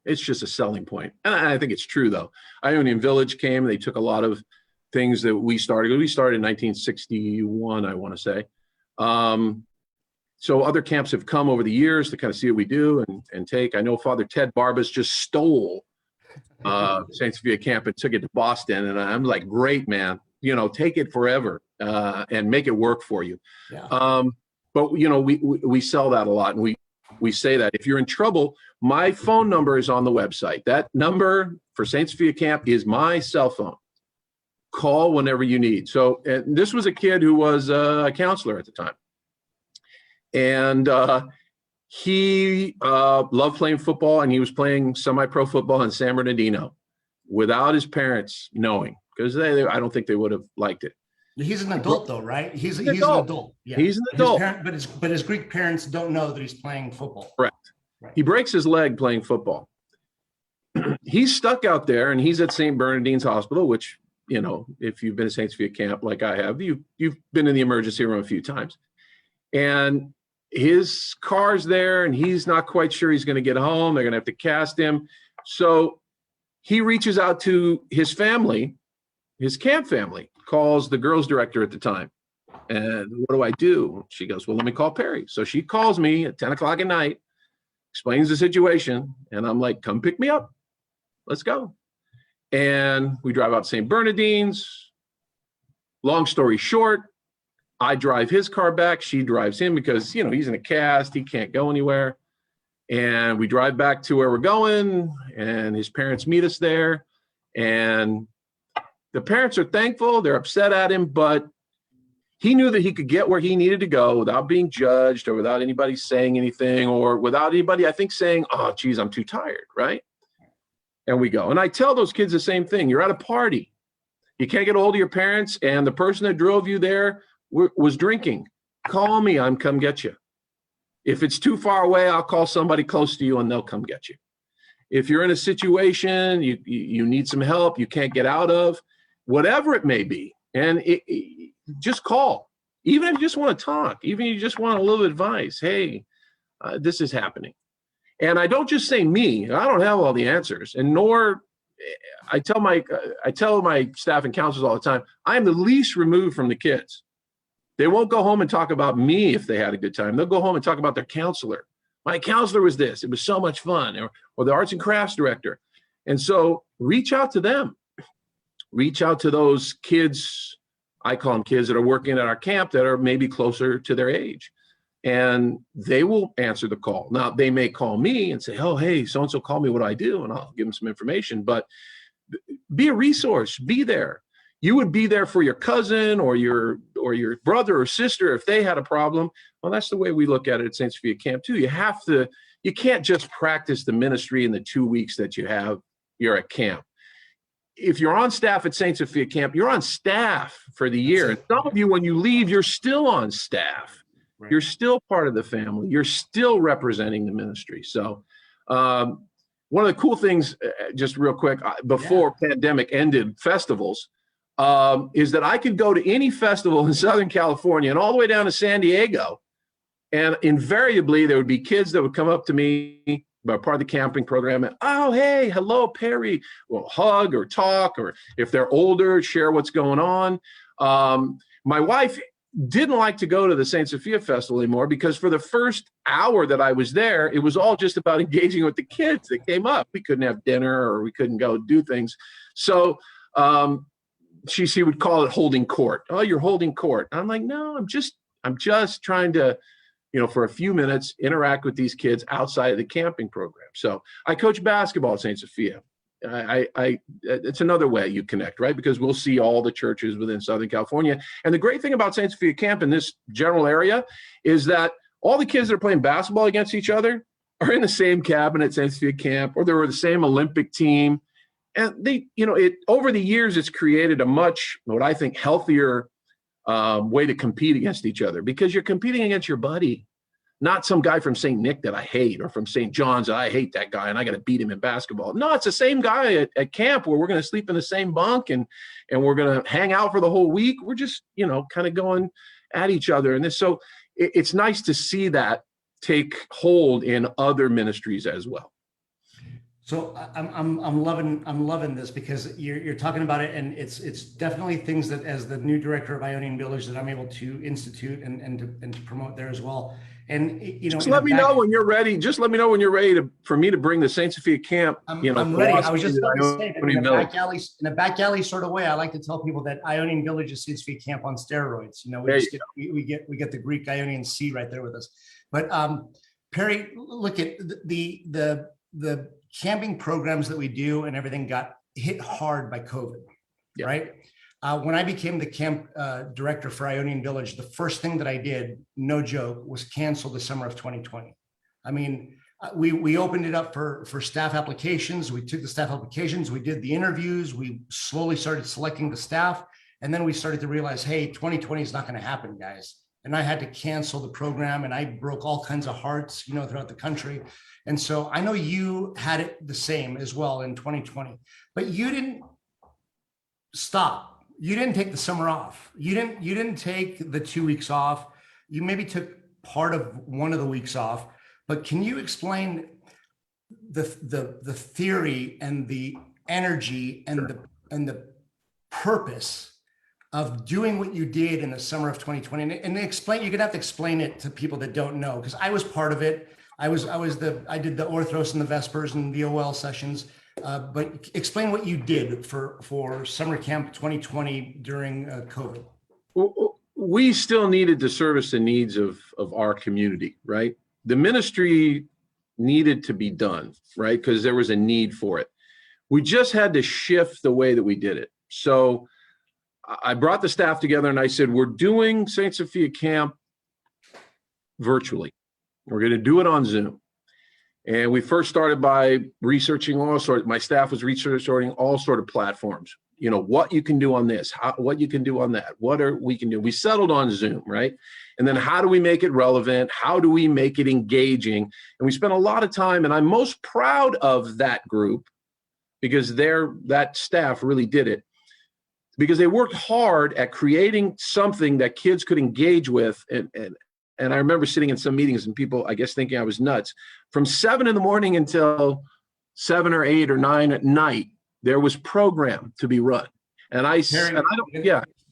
it's just a selling point. And I think it's true, though. Ionian Village came, they took a lot of things that we started. We started in 1961, I want to say. So other camps have come over the years to kind of see what we do and take. I know Father Ted Barbas just stole Saint Sophia Camp and took it to Boston. And I'm like, great, man, take it forever and make it work for you. Yeah. But, we sell that a lot. And we say that if you're in trouble, my phone number is on the website. That number for Saint Sophia Camp is my cell phone. Call whenever you need. So and this was a kid who was a counselor at the time. And he loved playing football, and he was playing semi-pro football in San Bernardino without his parents knowing, because I don't think they would have liked it. He's an adult, though, right? He's an adult. Yeah. He's an adult. But his Greek parents don't know that he's playing football. Correct. Right. He breaks his leg playing football. He's stuck out there, and he's at St. Bernardine's Hospital, which, if you've been to St. Sophia Camp like I have, you've been in the emergency room a few times. And his car's there, and he's not quite sure he's going to get home. They're going to have to cast him. So he reaches out to his family, his camp family, calls the girls director at the time. And what do I do? She goes, well, let me call Perry. So she calls me at 10 o'clock at night, explains the situation. And I'm like, come pick me up. Let's go. And we drive out to St. Bernardine's. Long story short, I drive his car back. She drives him because, he's in a cast. He can't go anywhere. And we drive back to where we're going, and his parents meet us there. And the parents are thankful. They're upset at him, but he knew that he could get where he needed to go without being judged, or without anybody saying anything, or without anybody, I think, saying, oh, geez, I'm too tired, right? And we go. And I tell those kids the same thing. You're at a party. You can't get a hold of your parents, and the person that drove you there was drinking. Call me. I'm come get you. If it's too far away, I'll call somebody close to you, and they'll come get you. If you're in a situation you need some help, you can't get out of, whatever it may be, and just call. Even if you just want to talk, even if you just want a little advice. Hey, this is happening. And I don't just say me. I don't have all the answers, and nor I tell my staff and counselors all the time, I'm the least removed from the kids. They won't go home and talk about me if they had a good time. They'll go home and talk about their counselor. My counselor was this. It was so much fun. Or the arts and crafts director. And so reach out to them. Reach out to those kids, I call them kids, that are working at our camp that are maybe closer to their age. And they will answer the call. Now, they may call me and say, oh, hey, so-and-so called me. What do I do? And I'll give them some information. But be a resource. Be there. you would be there for your cousin or your brother or sister if they had a problem. Well, that's the way we look at it at Saint Sophia Camp too. You can't just practice the ministry in the 2 weeks that you're at camp. If you're on staff at Saint Sophia Camp, you're on staff for the year. And some of you, when you leave, you're still on staff. Right. You're still part of the family. You're still representing the ministry. So one of the cool things, just real quick, before pandemic ended, festivals, is that I could go to any festival in Southern California and all the way down to San Diego. And invariably, there would be kids that would come up to me, part of the camping program, and, oh, hey, hello, Perry. We'll hug or talk, or if they're older, share what's going on. My wife didn't like to go to the Saint Sophia Festival anymore because for the first hour that I was there, it was all just about engaging with the kids that came up. We couldn't have dinner or we couldn't go do things. So she would call it holding court. Oh, you're holding court. I'm like, no, I'm just trying to, for a few minutes, interact with these kids outside of the camping program. So I coach basketball at Saint Sophia. It's another way you connect, right? Because we'll see all the churches within Southern California. And the great thing about Saint Sophia Camp in this general area is that all the kids that are playing basketball against each other are in the same cabin at Saint Sophia Camp, or they were the same Olympic team. And over the years, it's created a much, what I think, healthier way to compete against each other, because you're competing against your buddy, not some guy from St. Nick that I hate, or from St. John's, I hate that guy and I got to beat him in basketball. No, it's the same guy at camp where we're going to sleep in the same bunk and we're going to hang out for the whole week. We're just, kind of going at each other. And so it's nice to see that take hold in other ministries as well. So I'm loving this, because you're talking about it, and it's definitely things that, as the new director of Ionian Village, that I'm able to institute and to promote there as well. And just let me know when you're ready. Just let me know when you're ready for me to bring the Saint Sophia Camp. I'm ready. I was just about to say that in a back alley sort of way, I like to tell people that Ionian Village is Saint Sophia Camp on steroids. We get the Greek Ionian Sea right there with us. But Perry, look at the camping programs that we do and everything got hit hard by COVID, right? When I became the camp director for Ionian Village, the first thing that I did, no joke, was cancel the summer of 2020. I mean, we opened it up for staff applications. We took the staff applications, we did the interviews, we slowly started selecting the staff. And then we started to realize, hey, 2020 is not going to happen, guys. And I had to cancel the program, and I broke all kinds of hearts, throughout the country. And so I know you had it the same as well in 2020, but you didn't stop. You didn't take the summer off. You didn't take the 2 weeks off. You maybe took part of one of the weeks off, but can you explain the theory and the energy and the purpose of doing what you did in the summer of 2020, and explain? You're gonna have to explain it to people that don't know, because I was part of it. I did the Orthros and the Vespers and the OL sessions, but explain what you did for summer camp 2020 during COVID. We still needed to service the needs of our community, right? The ministry needed to be done, right? Because there was a need for it. We just had to shift the way that we did it. So I brought the staff together and I said, we're doing Saint Sophia Camp virtually. We're going to do it on Zoom. And we first started by researching my staff was researching all sort of platforms, what you can do on this, what you can do on that, we can do. We settled on Zoom, right? And then how do we make it relevant? How do we make it engaging? And we spent a lot of time, and I'm most proud of that group because that staff really did it, because they worked hard at creating something that kids could engage with. And I remember sitting in some meetings and people, I guess, thinking I was nuts. From 7 in the morning until 7 or 8 or 9 at night, there was program to be run. And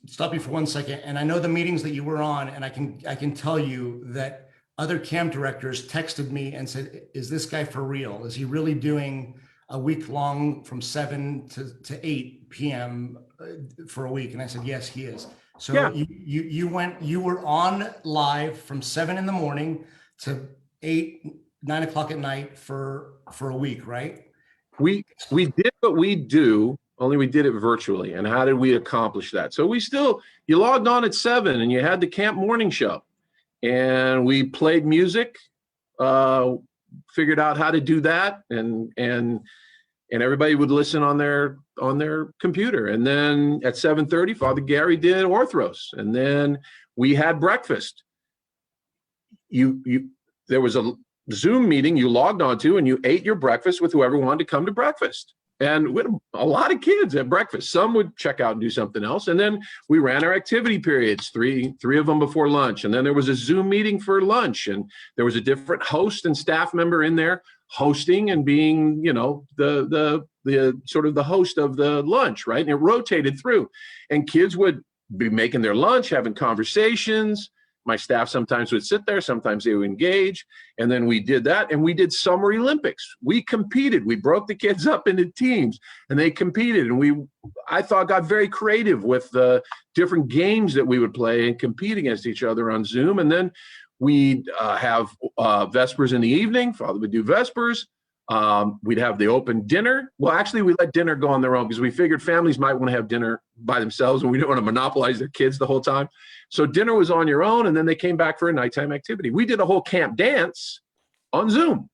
stop you for 1 second. And I know the meetings that you were on, and I can tell you that other camp directors texted me and said, is this guy for real? Is he really doing a week long from 7 to 8 p.m. for a week? And I said, yes, he is. So you were on live from 7 in the morning to 8, 9 o'clock at night for a week, right? We did what we do only we did it virtually. And how did we accomplish that? So you logged on at 7 and you had the camp morning show, and we played music, figured out how to do that, and everybody would listen on their computer. And then at 7:30, Father Gary did Orthros, and then we had breakfast. There was a Zoom meeting you logged onto, and you ate your breakfast with whoever wanted to come to breakfast. And we had a lot of kids at breakfast. Some would check out and do something else. And then we ran our activity periods, three of them before lunch. And then there was a Zoom meeting for lunch, and there was a different host and staff member in there hosting and being, the sort of the host of the lunch, right? And it rotated through, and kids would be making their lunch, having conversations. My staff sometimes would sit there, sometimes they would engage. And then we did that, and we did Summer Olympics. We competed. We broke the kids up into teams, and they competed. And I thought, got very creative with the different games that we would play and compete against each other on Zoom. And then we'd have Vespers in the evening. Father would do Vespers. We'd have the open dinner. Well, actually, we let dinner go on their own because we figured families might want to have dinner by themselves, and we didn't want to monopolize their kids the whole time. So dinner was on your own, and then they came back for a nighttime activity. We did a whole camp dance on Zoom.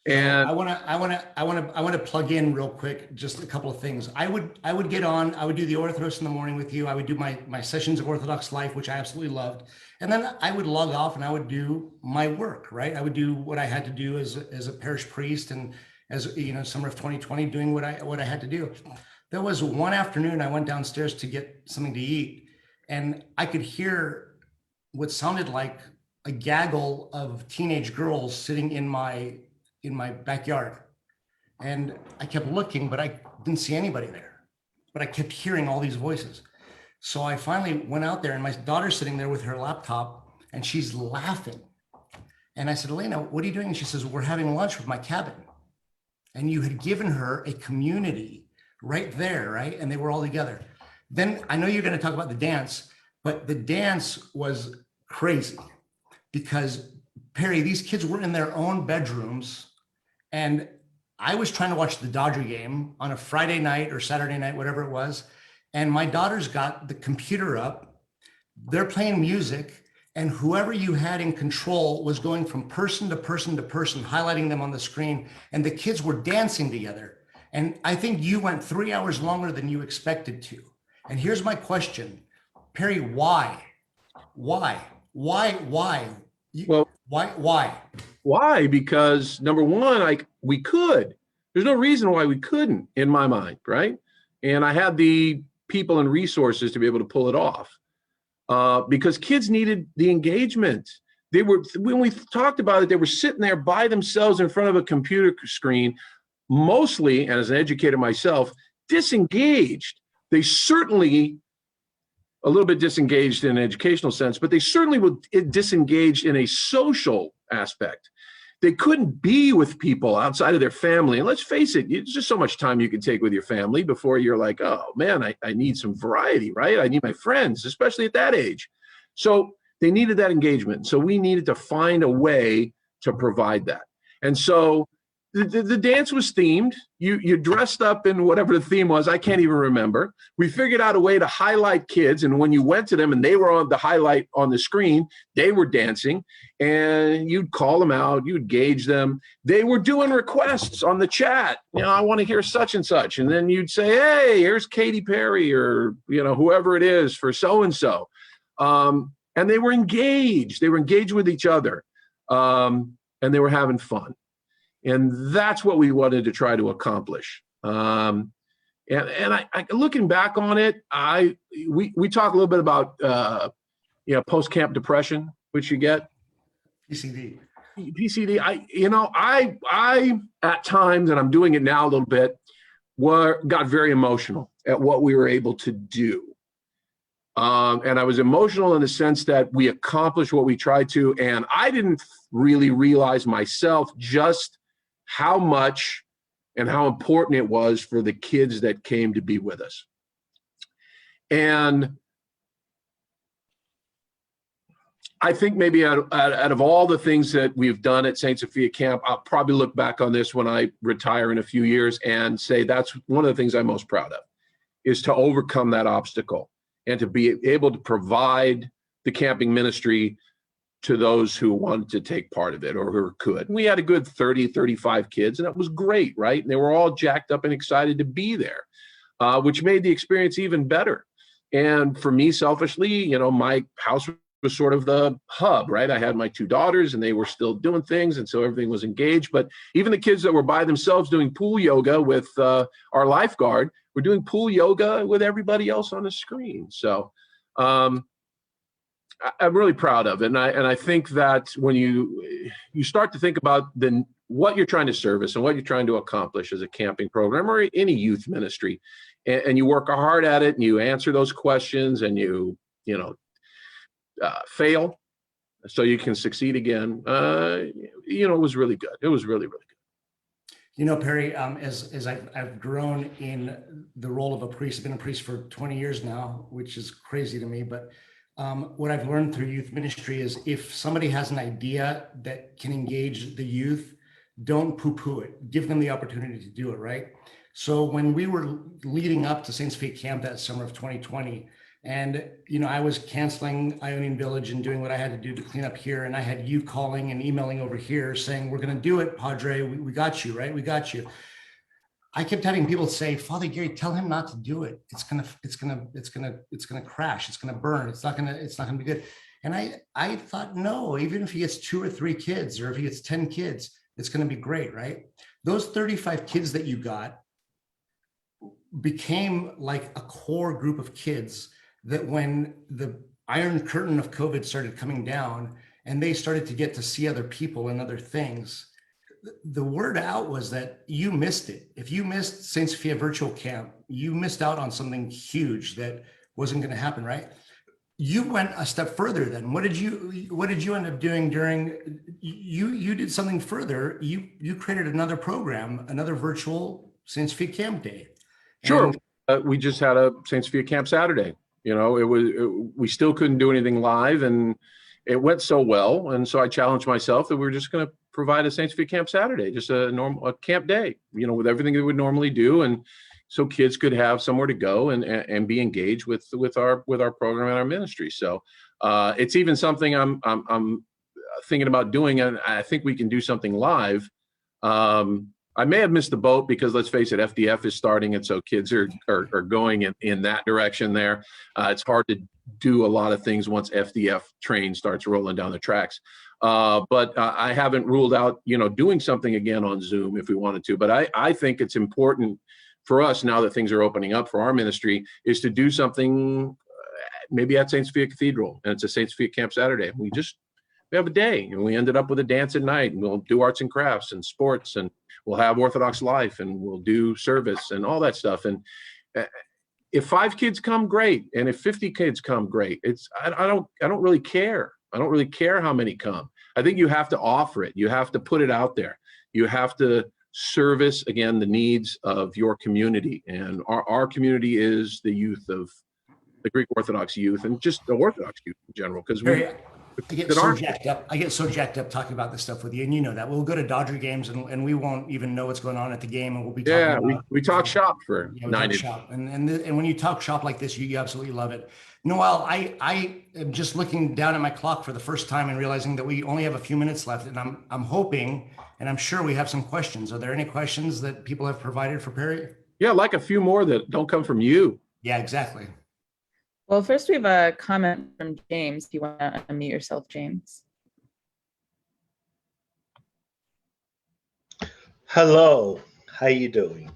And I want to plug in real quick just a couple of things. I would get on. I would do the Orthodox in the morning with you. I would do my sessions of Orthodox life, which I absolutely loved, and then I would log off and I would do my work. Right, I would do what I had to do as a parish priest, and as summer of 2020, doing what I had to do. There was one afternoon I went downstairs to get something to eat, and I could hear what sounded like a gaggle of teenage girls sitting in my backyard. And I kept looking, but I didn't see anybody there. But I kept hearing all these voices. So I finally went out there, and my daughter's sitting there with her laptop, and she's laughing. And I said, Elena, what are you doing? And she says, we're having lunch with my cabin. And you had given her a community right there, right? And they were all together. Then I know you're going to talk about the dance, but the dance was crazy because, Perry, these kids were in their own bedrooms, and I was trying to watch the Dodger game on a Friday night or Saturday night, whatever it was. And my daughter's got the computer up, they're playing music, and whoever you had in control was going from person to person to person, highlighting them on the screen, and the kids were dancing together. And I think you went 3 hours longer than you expected to. And here's my question, Perry, why? Well, why? Why? Because number one, we could. There's no reason why we couldn't, in my mind, right? And I had the people and resources to be able to pull it off because kids needed the engagement. When we talked about it, they were sitting there by themselves in front of a computer screen, mostly, and as an educator myself, disengaged. They certainly a little bit disengaged in an educational sense, but they certainly were disengaged in a social aspect. They couldn't be with people outside of their family. And let's face it, it's just so much time you can take with your family before you're like, oh man, I need some variety, right? I need my friends, especially at that age. So they needed that engagement. So we needed to find a way to provide that. And so the dance was themed. You dressed up in whatever the theme was. I can't even remember. We figured out a way to highlight kids. And when you went to them and they were on the highlight on the screen, they were dancing, and you'd call them out. You'd gauge them. They were doing requests on the chat. I want to hear such and such. And then you'd say, hey, here's Katy Perry or, whoever it is for so-and-so. And they were engaged. They were engaged with each other. And they were having fun. And that's what we wanted to try to accomplish. And I looking back on it, we talk a little bit about post-camp depression, which you get. PCD. I at times, and I'm doing it now a little bit, got very emotional at what we were able to do. And I was emotional in the sense that we accomplished what we tried to, and I didn't really realize myself just how much and how important it was for the kids that came to be with us. And I think maybe out of all the things that we've done at Saint Sophia Camp, I'll probably look back on this when I retire in a few years and say that's one of the things I'm most proud of, is to overcome that obstacle and to be able to provide the camping ministry to those who wanted to take part of it or who could. We had a good 30, 35 kids, and it was great, right? And they were all jacked up and excited to be there, which made the experience even better. And for me, selfishly, my house was sort of the hub, right? I had my 2 daughters and they were still doing things. And so everything was engaged. But even the kids that were by themselves doing pool yoga with our lifeguard were doing pool yoga with everybody else on the screen. So I'm really proud of it. And I think that when you start to think about what you're trying to service and what you're trying to accomplish as a camping program or any youth ministry, and you work hard at it and you answer those questions and you fail so you can succeed again, it was really good. It was really, really good. Perry, as I've grown in the role of a priest, I've been a priest for 20 years now, which is crazy to me. But what I've learned through youth ministry is if somebody has an idea that can engage the youth, don't poo-poo it. Give them the opportunity to do it, right? So when we were leading up to Saint Sophia Camp that summer of 2020, and, I was canceling Ionian Village and doing what I had to do to clean up here. And I had you calling and emailing over here saying, we're going to do it, Padre. We got you, right? We got you. I kept having people say, Father Gary, tell him not to do it. It's going to crash. It's going to burn. It's not going to be good. And I thought, no, even if he gets 2 or 3 kids, or if he gets 10 kids, it's going to be great, right? Those 35 kids that you got became like a core group of kids that when the Iron Curtain of COVID started coming down and they started to get to see other people and other things, the word out was that you missed it. If you missed Saint Sophia Virtual Camp, you missed out on something huge that wasn't going to happen, right? You went a step further then. What did you end up doing during, you did something further. You created another program, another virtual Saint Sophia Camp Day. Sure. We just had a Saint Sophia Camp Saturday. We still couldn't do anything live, and it went so well. And so I challenged myself that we were just going to provide a Saint Sophia Camp Saturday, just a camp day, with everything they would normally do. And so kids could have somewhere to go and be engaged with our program and our ministry. So it's even something I'm thinking about doing. And I think we can do something live. I may have missed the boat because, let's face it, FDF is starting, and so kids are going in that direction there. It's hard to do a lot of things once FDF train starts rolling down the tracks. But I haven't ruled out, doing something again on Zoom if we wanted to. But I think it's important for us, now that things are opening up for our ministry, is to do something maybe at Saint Sophia Cathedral, and it's a Saint Sophia Camp Saturday. We have a day, and we ended up with a dance at night, and we'll do arts and crafts and sports, and we'll have Orthodox life, and we'll do service and all that stuff. And if 5 kids come, great. And if 50 kids come, great. I don't really care. I don't really care how many come. I think you have to offer it. You have to put it out there. You have to service, again, the needs of your community. And our community is the youth of the Greek Orthodox youth, and just the Orthodox youth in general, because I get so jacked up. I get so jacked up talking about this stuff with you, and you know that. We'll go to Dodger games, and we won't even know what's going on at the game, and we'll be talking about, we talk shop for 90 shop, and when you talk shop like this, you absolutely love it. Noel, I am just looking down at my clock for the first time and realizing that we only have a few minutes left, and I'm hoping, and I'm sure we have some questions. Are there any questions that people have provided for Perry? Yeah, like a few more that don't come from you. Yeah, exactly. Well, first we have a comment from James. If you want to unmute yourself, James. Hello, how you doing?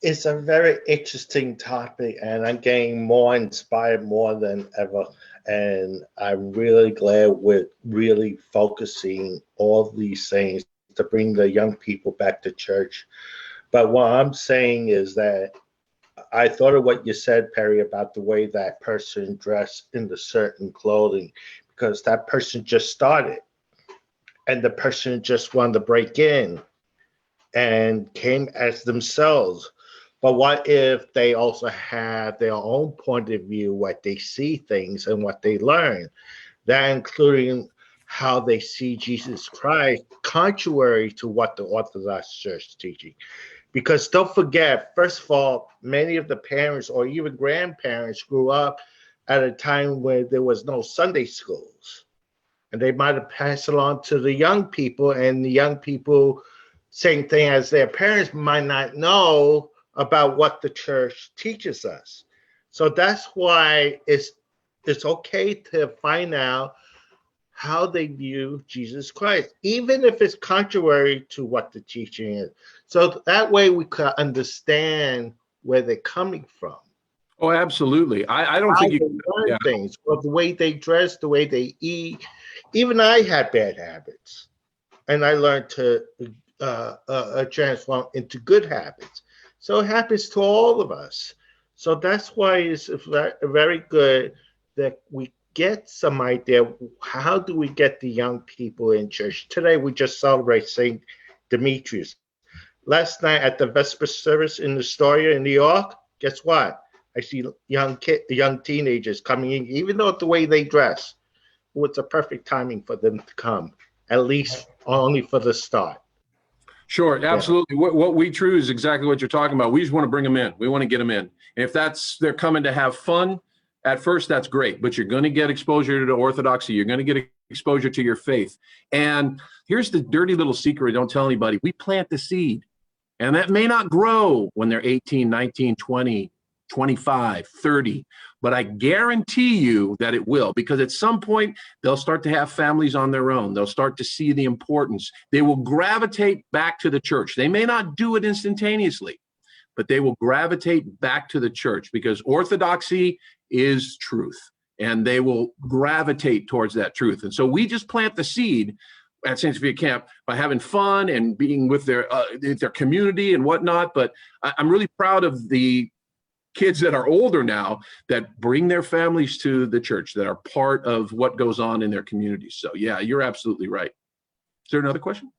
It's a very interesting topic, and I'm getting more inspired more than ever. And I'm really glad we're really focusing all these things to bring the young people back to church. But what I'm saying is that I thought of what you said, Perry, about the way that person dressed in the certain clothing, because that person just started and the person just wanted to break in and came as themselves. But what if they also have their own point of view, what they see things and what they learn? that including how they see Jesus Christ, contrary to what the Orthodox Church is teaching. Because don't forget, first of all, many of the parents or even grandparents grew up at a time where there was no Sunday schools. And they might have passed it on to the young people, and the young people, same thing as their parents, might not know about what the church teaches us. So that's why it's okay to find out how they view Jesus Christ, even if it's contrary to what the teaching is. So that way we could understand where they're coming from. Oh, absolutely. I don't think you How they learn yeah. things, or the way they dress, the way they eat. Even I had bad habits, and I learned to transform into good habits. So it happens to all of us. So that's why it's very good that we get some idea. How do we get the young people in church? Today we just celebrate Saint Demetrius. Last night at the Vesper service in Astoria in New York, guess what? I see young teenagers coming in, even though the way they dress, well, it's a perfect timing for them to come, at least only for the start. Sure, absolutely. Yeah. What we true is exactly what you're talking about. We just want to bring them in. We want to get them in. And if they're coming to have fun, at first that's great, but you're going to get exposure to Orthodoxy. You're going to get exposure to your faith. And here's the dirty little secret. Don't tell anybody. We plant the seed, and that may not grow when they're 18, 19, 20, 25, 30, but I guarantee you that it will, because at some point they'll start to have families on their own. They'll start to see the importance. They will gravitate back to the church. They may not do it instantaneously, but they will gravitate back to the church because orthodoxy is truth, and they will gravitate towards that truth. And so we just plant the seed at Saint Sophia Camp by having fun and being with their community and whatnot. But I'm really proud of the kids that are older now that bring their families to the church, that are part of what goes on in their communities. So yeah, you're absolutely right. Is there another question?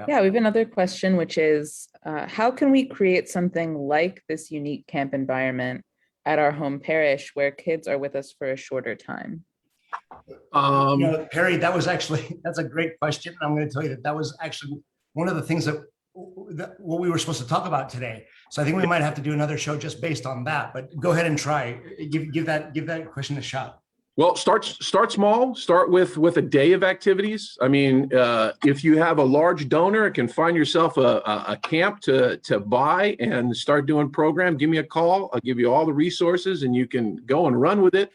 Yeah, we have another question, which is, how can we create something like this unique camp environment at our home parish where kids are with us for a shorter time? Perry, that's a great question. I'm going to tell you that was actually one of the things that what we were supposed to talk about today. So I think we might have to do another show just based on that, but go ahead and try. Give that question a shot. Well, start small. Start with a day of activities. I mean, if you have a large donor, can find yourself a camp to buy and start doing program. Give me a call. I'll give you all the resources, and you can go and run with it.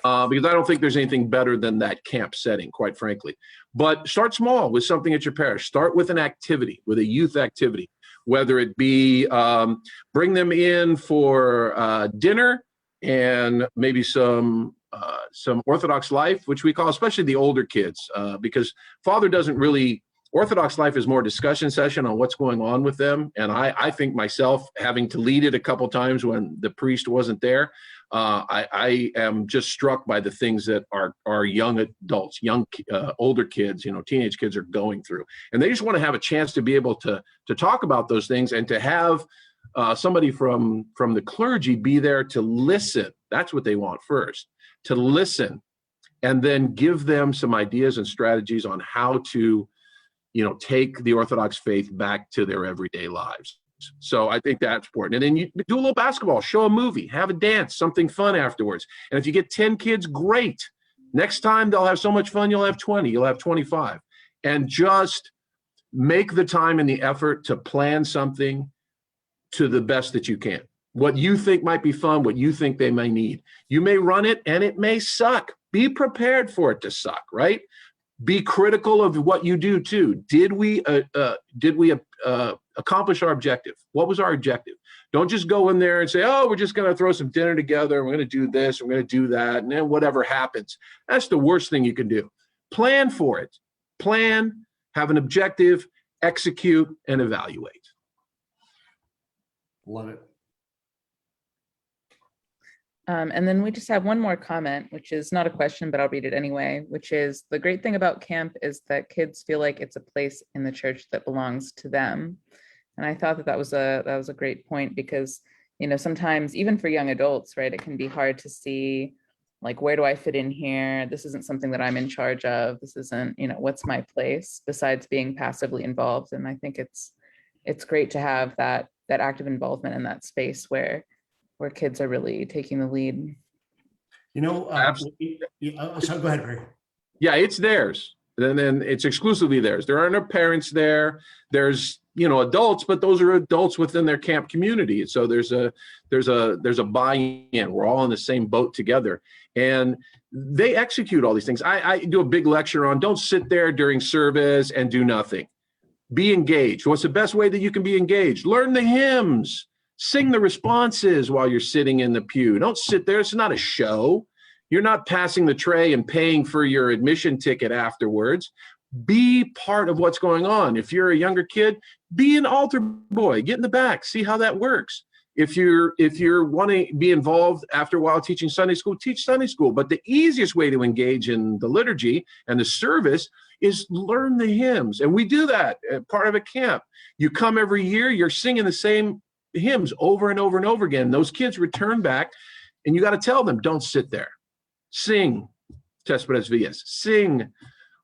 Because I don't think there's anything better than that camp setting, quite frankly. But start small with something at your parish. Start with an activity, with a youth activity, whether it be bring them in for dinner and maybe some Orthodox life, which we call, especially the older kids, because Father doesn't really, Orthodox life is more discussion session on what's going on with them. And I think myself, having to lead it a couple times when the priest wasn't there, I am just struck by the things that our young adults, older kids, teenage kids are going through. And they just want to have a chance to be able to talk about those things and to have somebody from the clergy be there to listen. That's what they want first, to listen, and then give them some ideas and strategies on how to take the Orthodox faith back to their everyday lives. So I think that's important. And then you do a little basketball, show a movie, have a dance, something fun afterwards. And if you get 10 kids, great. Next time they'll have so much fun, you'll have 20, you'll have 25. And just make the time and the effort to plan something to the best that you can. What you think might be fun, what you think they may need. You may run it and it may suck. Be prepared for it to suck, right? Be critical of what you do too. Did we accomplish our objective? What was our objective? Don't just go in there and say, oh, we're just going to throw some dinner together. We're going to do this. We're going to do that. And then whatever happens. That's the worst thing you can do. Plan for it. Plan, have an objective, execute, and evaluate. Love it. And then we just have one more comment, which is not a question, but I'll read it anyway, which is, the great thing about camp is that kids feel like it's a place in the church that belongs to them. And I thought that was a great point, because, sometimes even for young adults, right, it can be hard to see like, where do I fit in here? This isn't something that I'm in charge of. This isn't, what's my place besides being passively involved. And I think it's great to have that active involvement in that space where kids are really taking the lead. So go ahead, Perry. Yeah, it's theirs. And then it's exclusively theirs. There are no parents there. There's, adults, but those are adults within their camp community. So there's a buy-in. We're all in the same boat together. And they execute all these things. I do a big lecture on don't sit there during service and do nothing. Be engaged. What's the best way that you can be engaged? Learn the hymns. Sing the responses while you're sitting in the pew. Don't sit there. It's not a show. You're not passing the tray and paying for your admission ticket afterwards. Be part of what's going on. If you're a younger kid, be an altar boy. Get in the back. See how that works. If you're wanting to be involved after a while teaching Sunday school, teach Sunday school. But the easiest way to engage in the liturgy and the service is learn the hymns. And we do that as part of a camp. You come every year, you're singing the same hymns over and over and over again. Those kids return back, and you got to tell them, don't sit there. Sing Tesperes Vias, sing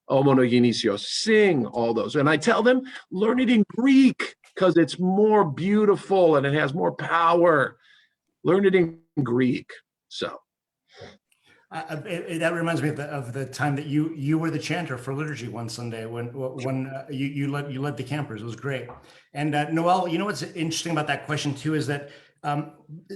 O Monogenisios, sing all those. And I tell them, learn it in Greek because it's more beautiful and it has more power. Learn it in Greek. So. That reminds me of the time that you were the chanter for liturgy one Sunday when you led the campers. It was great. And Noel, what's interesting about that question too is that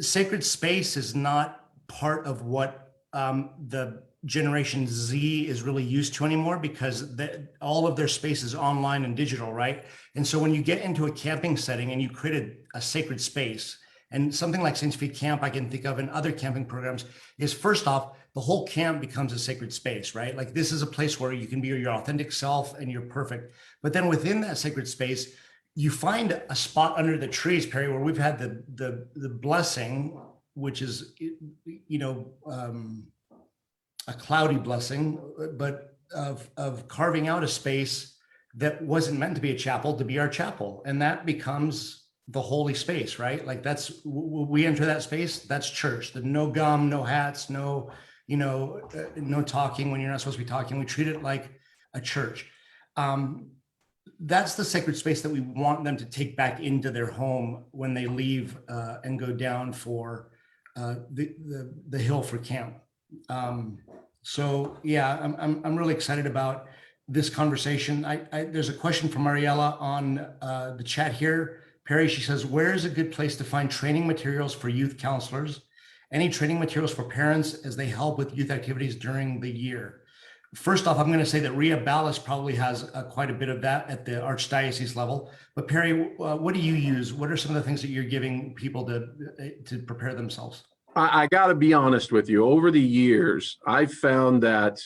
sacred space is not part of what the Generation Z is really used to anymore, because all of their space is online and digital, right? And so when you get into a camping setting and you created a sacred space, and something like Saint Sophia Camp I can think of and other camping programs is, first off, the whole camp becomes a sacred space, right? Like this is a place where you can be your authentic self and you're perfect. But then within that sacred space, you find a spot under the trees, Perry, where we've had the blessing, which is, a cloudy blessing, but of carving out a space that wasn't meant to be a chapel to be our chapel. And that becomes the holy space, right? Like we enter that space, that's church. The no gum, no hats, no talking when you're not supposed to be talking. We treat it like a church. That's the sacred space that we want them to take back into their home when they leave and go down for the hill for camp. So yeah, I'm really excited about this conversation. There's a question from Mariella on the chat here. Perry, she says, where is a good place to find training materials for youth counselors? Any training materials for parents as they help with youth activities during the year? First off, I'm going to say that Ria Ballas probably has quite a bit of that at the Archdiocese level. But Perry, what do you use? What are some of the things that you're giving people to prepare themselves? I got to be honest with you. Over the years, I've found that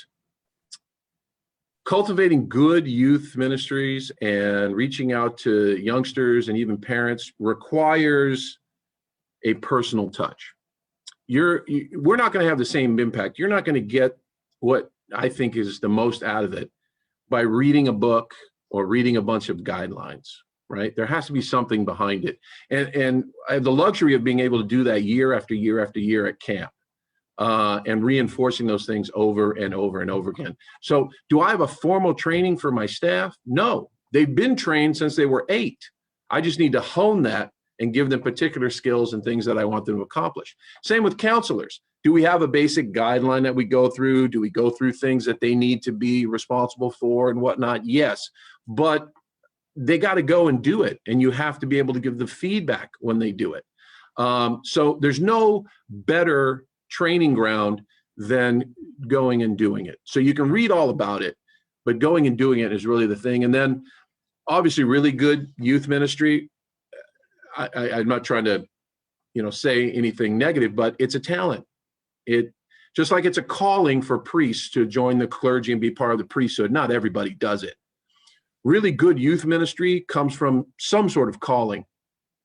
cultivating good youth ministries and reaching out to youngsters and even parents requires a personal touch. We're not going to have the same impact. You're not going to get what I think is the most out of it by reading a book or reading a bunch of guidelines, right? There has to be something behind it. And I have the luxury of being able to do that year after year after year at camp. And reinforcing those things over and over and over again. So do I have a formal training for my staff? No, they've been trained since they were 8. I just need to hone that and give them particular skills and things that I want them to accomplish. Same with counselors. Do we have a basic guideline that we go through? Do we go through things that they need to be responsible for and whatnot? Yes, but they got to go and do it. And you have to be able to give the feedback when they do it. So there's no better training ground than going and doing it. So you can read all about it, but going and doing it is really the thing. And then obviously really good youth ministry. I'm not trying to, say anything negative, but it's a talent. It just like it's a calling for priests to join the clergy and be part of the priesthood. Not everybody does it. Really good youth ministry comes from some sort of calling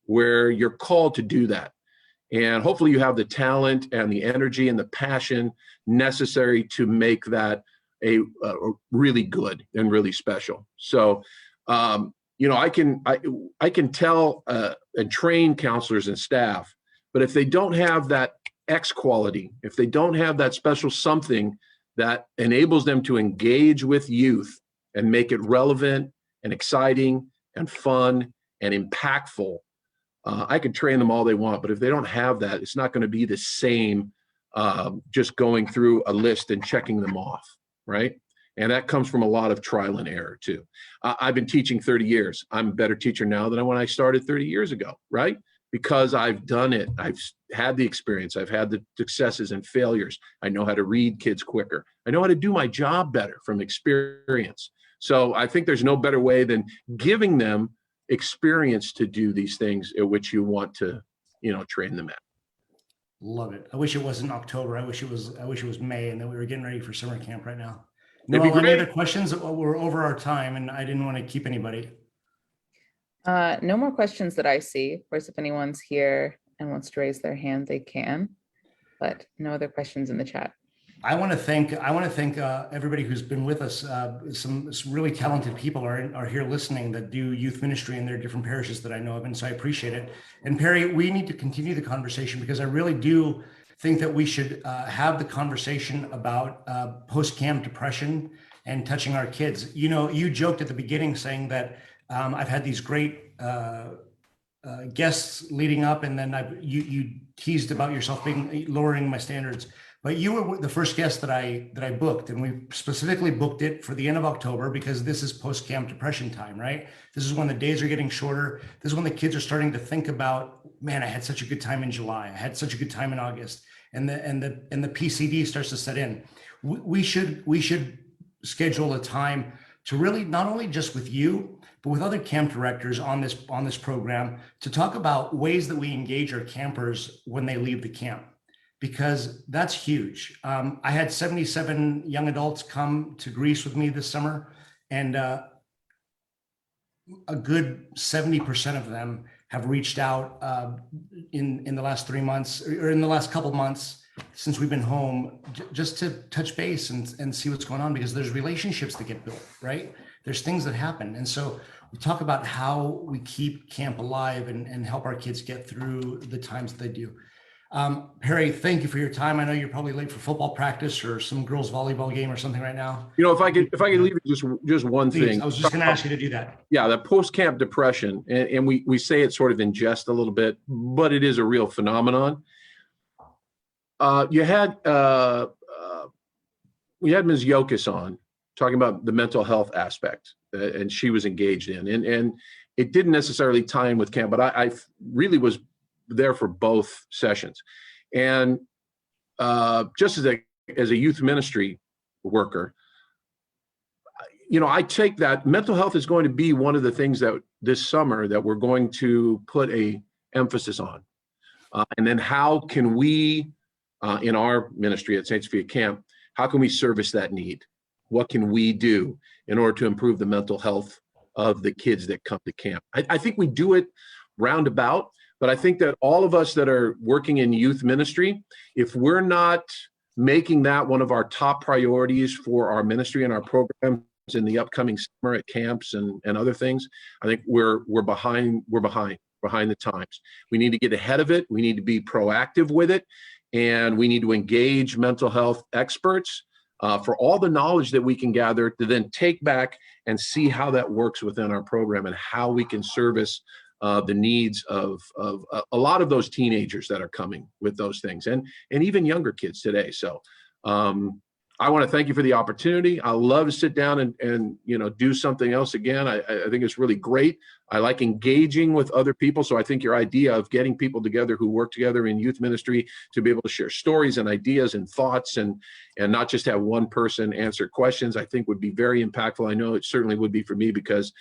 where you're called to do that. And hopefully you have the talent and the energy and the passion necessary to make that a really good and really special. So, I can tell and train counselors and staff, but if they don't have that X quality, if they don't have that special something that enables them to engage with youth and make it relevant and exciting and fun and impactful, I could train them all they want, but if they don't have that, it's not going to be the same just going through a list and checking them off, right? And that comes from a lot of trial and error too. I've been teaching 30 years. I'm a better teacher now than when I started 30 years ago, right? Because I've done it. I've had the experience. I've had the successes and failures. I know how to read kids quicker. I know how to do my job better from experience. So I think there's no better way than giving them experience to do these things at which you want to, train them at. Love it. I wish it wasn't October. I wish it was May and that we were getting ready for summer camp right now. It'd be Noel, any great. other questions? We're over our time and I didn't want to keep anybody. No more questions that I see. Of course, if anyone's here and wants to raise their hand, they can, but no other questions in the chat. I want to thank everybody who's been with us. Some really talented people are here listening that do youth ministry in their different parishes that I know of, and so I appreciate it. And Perry, we need to continue the conversation because I really do think that we should have the conversation about post-camp depression and touching our kids. You joked at the beginning saying that I've had these great guests leading up, and then you teased about yourself lowering my standards. But you were the first guest that I booked, and we specifically booked it for the end of October because this is post-camp depression time, right? This is when the days are getting shorter. This is when the kids are starting to think about, man, I had such a good time in July. I had such a good time in August, and the PCD starts to set in. We should schedule a time to really not only just with you, but with other camp directors on this program to talk about ways that we engage our campers when they leave the camp, because that's huge. I had 77 young adults come to Greece with me this summer, and a good 70% of them have reached out in the last 3 months or in the last couple months since we've been home, just to touch base and see what's going on, because there's relationships that get built, right? There's things that happen. And so we talk about how we keep camp alive and help our kids get through the times that they do. Perry, thank you for your time. I know you're probably late for football practice or some girls volleyball game or something right now. If I could leave you just one Please, thing. I was just going to ask you to do that. Yeah, that post-camp depression, and we say it sort of in jest a little bit, but it is a real phenomenon. We had Ms. Yokis on talking about the mental health aspect, and she was engaged in, and it didn't necessarily tie in with camp, but I really was there for both sessions. And just as a youth ministry worker, I take that mental health is going to be one of the things that this summer that we're going to put a emphasis on. And then how can we, in our ministry at Saint Sophia Camp, how can we service that need? What can we do in order to improve the mental health of the kids that come to camp? I think we do it roundabout, but I think that all of us that are working in youth ministry, if we're not making that one of our top priorities for our ministry and our programs in the upcoming summer at camps and other things, I think we're behind the times. We need to get ahead of it. We need to be proactive with it. And we need to engage mental health experts for all the knowledge that we can gather to then take back and see how that works within our program and how we can service the needs of a lot of those teenagers that are coming with those things, and even younger kids today. So I want to thank you for the opportunity. I love to sit down and do something else again. I think it's really great. I like engaging with other people. So I think your idea of getting people together who work together in youth ministry to be able to share stories and ideas and thoughts and not just have one person answer questions, I think would be very impactful. I know it certainly would be for me because,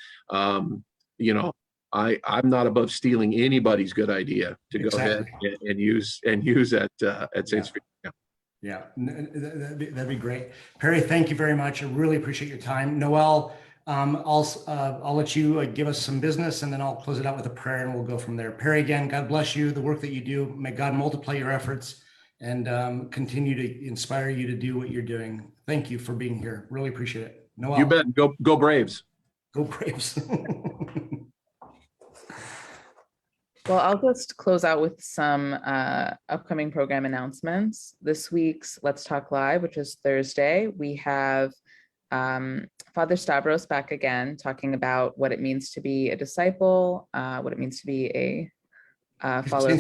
I'm not above stealing anybody's good idea to go ahead and use at Saint Sophia. Yeah, that'd be great. Perry, thank you very much. I really appreciate your time. Noel, I'll let you give us some business and then I'll close it out with a prayer and we'll go from there. Perry, again, God bless you, the work that you do. May God multiply your efforts and continue to inspire you to do what you're doing. Thank you for being here. Really appreciate it. Noel. You bet. Go Braves. Go Braves. Well, I'll just close out with some upcoming program announcements. This week's Let's Talk Live, which is Thursday, we have Father Stavros back again, talking about what it means to be a disciple, what it means to be a follower.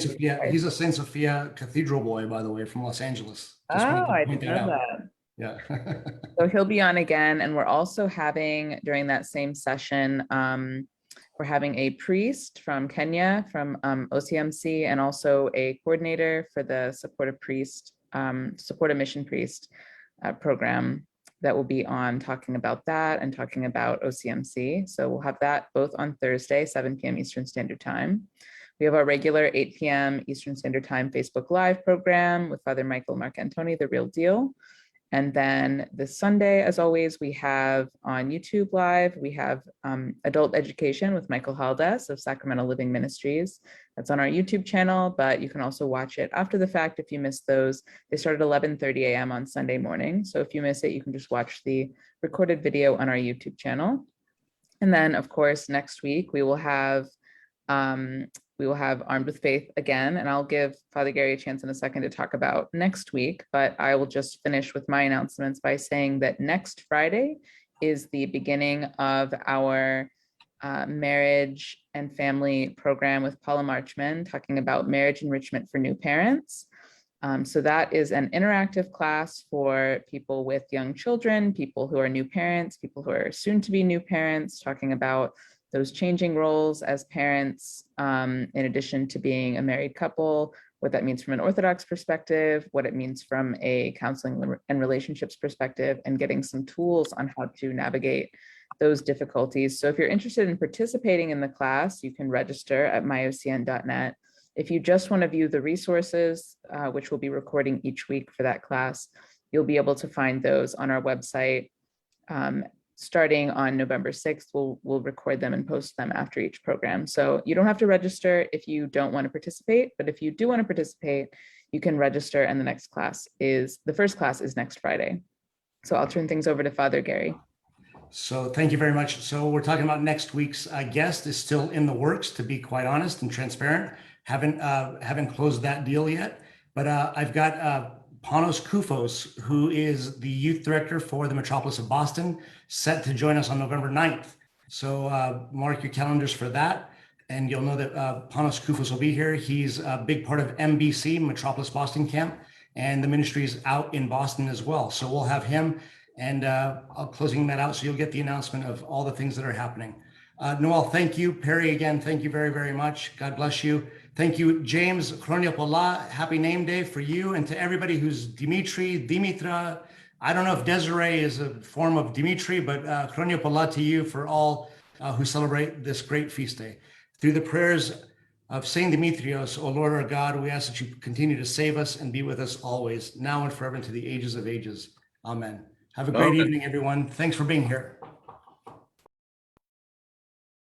He's a Saint Sophia Cathedral boy, by the way, from Los Angeles. Just wanted to I point didn't know out. that. Yeah. So he'll be on again, and we're also having, during that same session, we're having a priest from Kenya, from OCMC, and also a coordinator for the supportive mission priest program that will be on, talking about that and talking about OCMC. So we'll have that both on Thursday, 7 p.m. Eastern Standard Time. We have our regular 8 p.m. Eastern Standard Time Facebook Live program with Father Michael Marcantoni, The Real Deal. And then this Sunday, as always, we have on YouTube Live, we have Adult Education with Michael Haldes of Sacramento Living Ministries. That's on our YouTube channel, but you can also watch it after the fact if you missed those. They start at 11:30 a.m. on Sunday morning. So if you miss it, you can just watch the recorded video on our YouTube channel. And then, of course, next week we will have Armed with Faith again, and I'll give Father Gary a chance in a second to talk about next week, but I will just finish with my announcements by saying that next Friday is the beginning of our marriage and family program with Paula Marchman, talking about marriage enrichment for new parents. So that is an interactive class for people with young children, people who are new parents, people who are soon to be new parents, talking about those changing roles as parents, in addition to being a married couple, what that means from an Orthodox perspective, what it means from a counseling and relationships perspective, and getting some tools on how to navigate those difficulties. So if you're interested in participating in the class, you can register at myocn.net. If you just want to view the resources, which we'll be recording each week for that class, you'll be able to find those on our website. Starting on November 6th, we'll record them and post them after each program. So you don't have to register if you don't want to participate, but if you do want to participate, you can register, and the first class is next Friday. So I'll turn things over to Father Gary. So thank you very much. So we're talking about next week's guest is still in the works, to be quite honest and transparent. Haven't closed that deal yet, but I've got Panos Koufos, who is the youth director for the Metropolis of Boston, set to join us on November 9th. So mark your calendars for that. And you'll know that Panos Koufos will be here. He's a big part of MBC, Metropolis Boston Camp, and the ministry is out in Boston as well. So we'll have him, and I'll closing that out so you'll get the announcement of all the things that are happening. Noel, thank you. Perry, again, thank you very, very much. God bless you. Thank you, James Chroniapola. Happy name day for you, and to everybody who's Dimitri, Dimitra. I don't know if Desiree is a form of Dimitri, but Chroniapola to you for all who celebrate this great feast day. Through the prayers of Saint Demetrios, O Lord our God, we ask that you continue to save us and be with us always, now and forever, into the ages of ages. Amen. Have a great evening, everyone. Thanks for being here.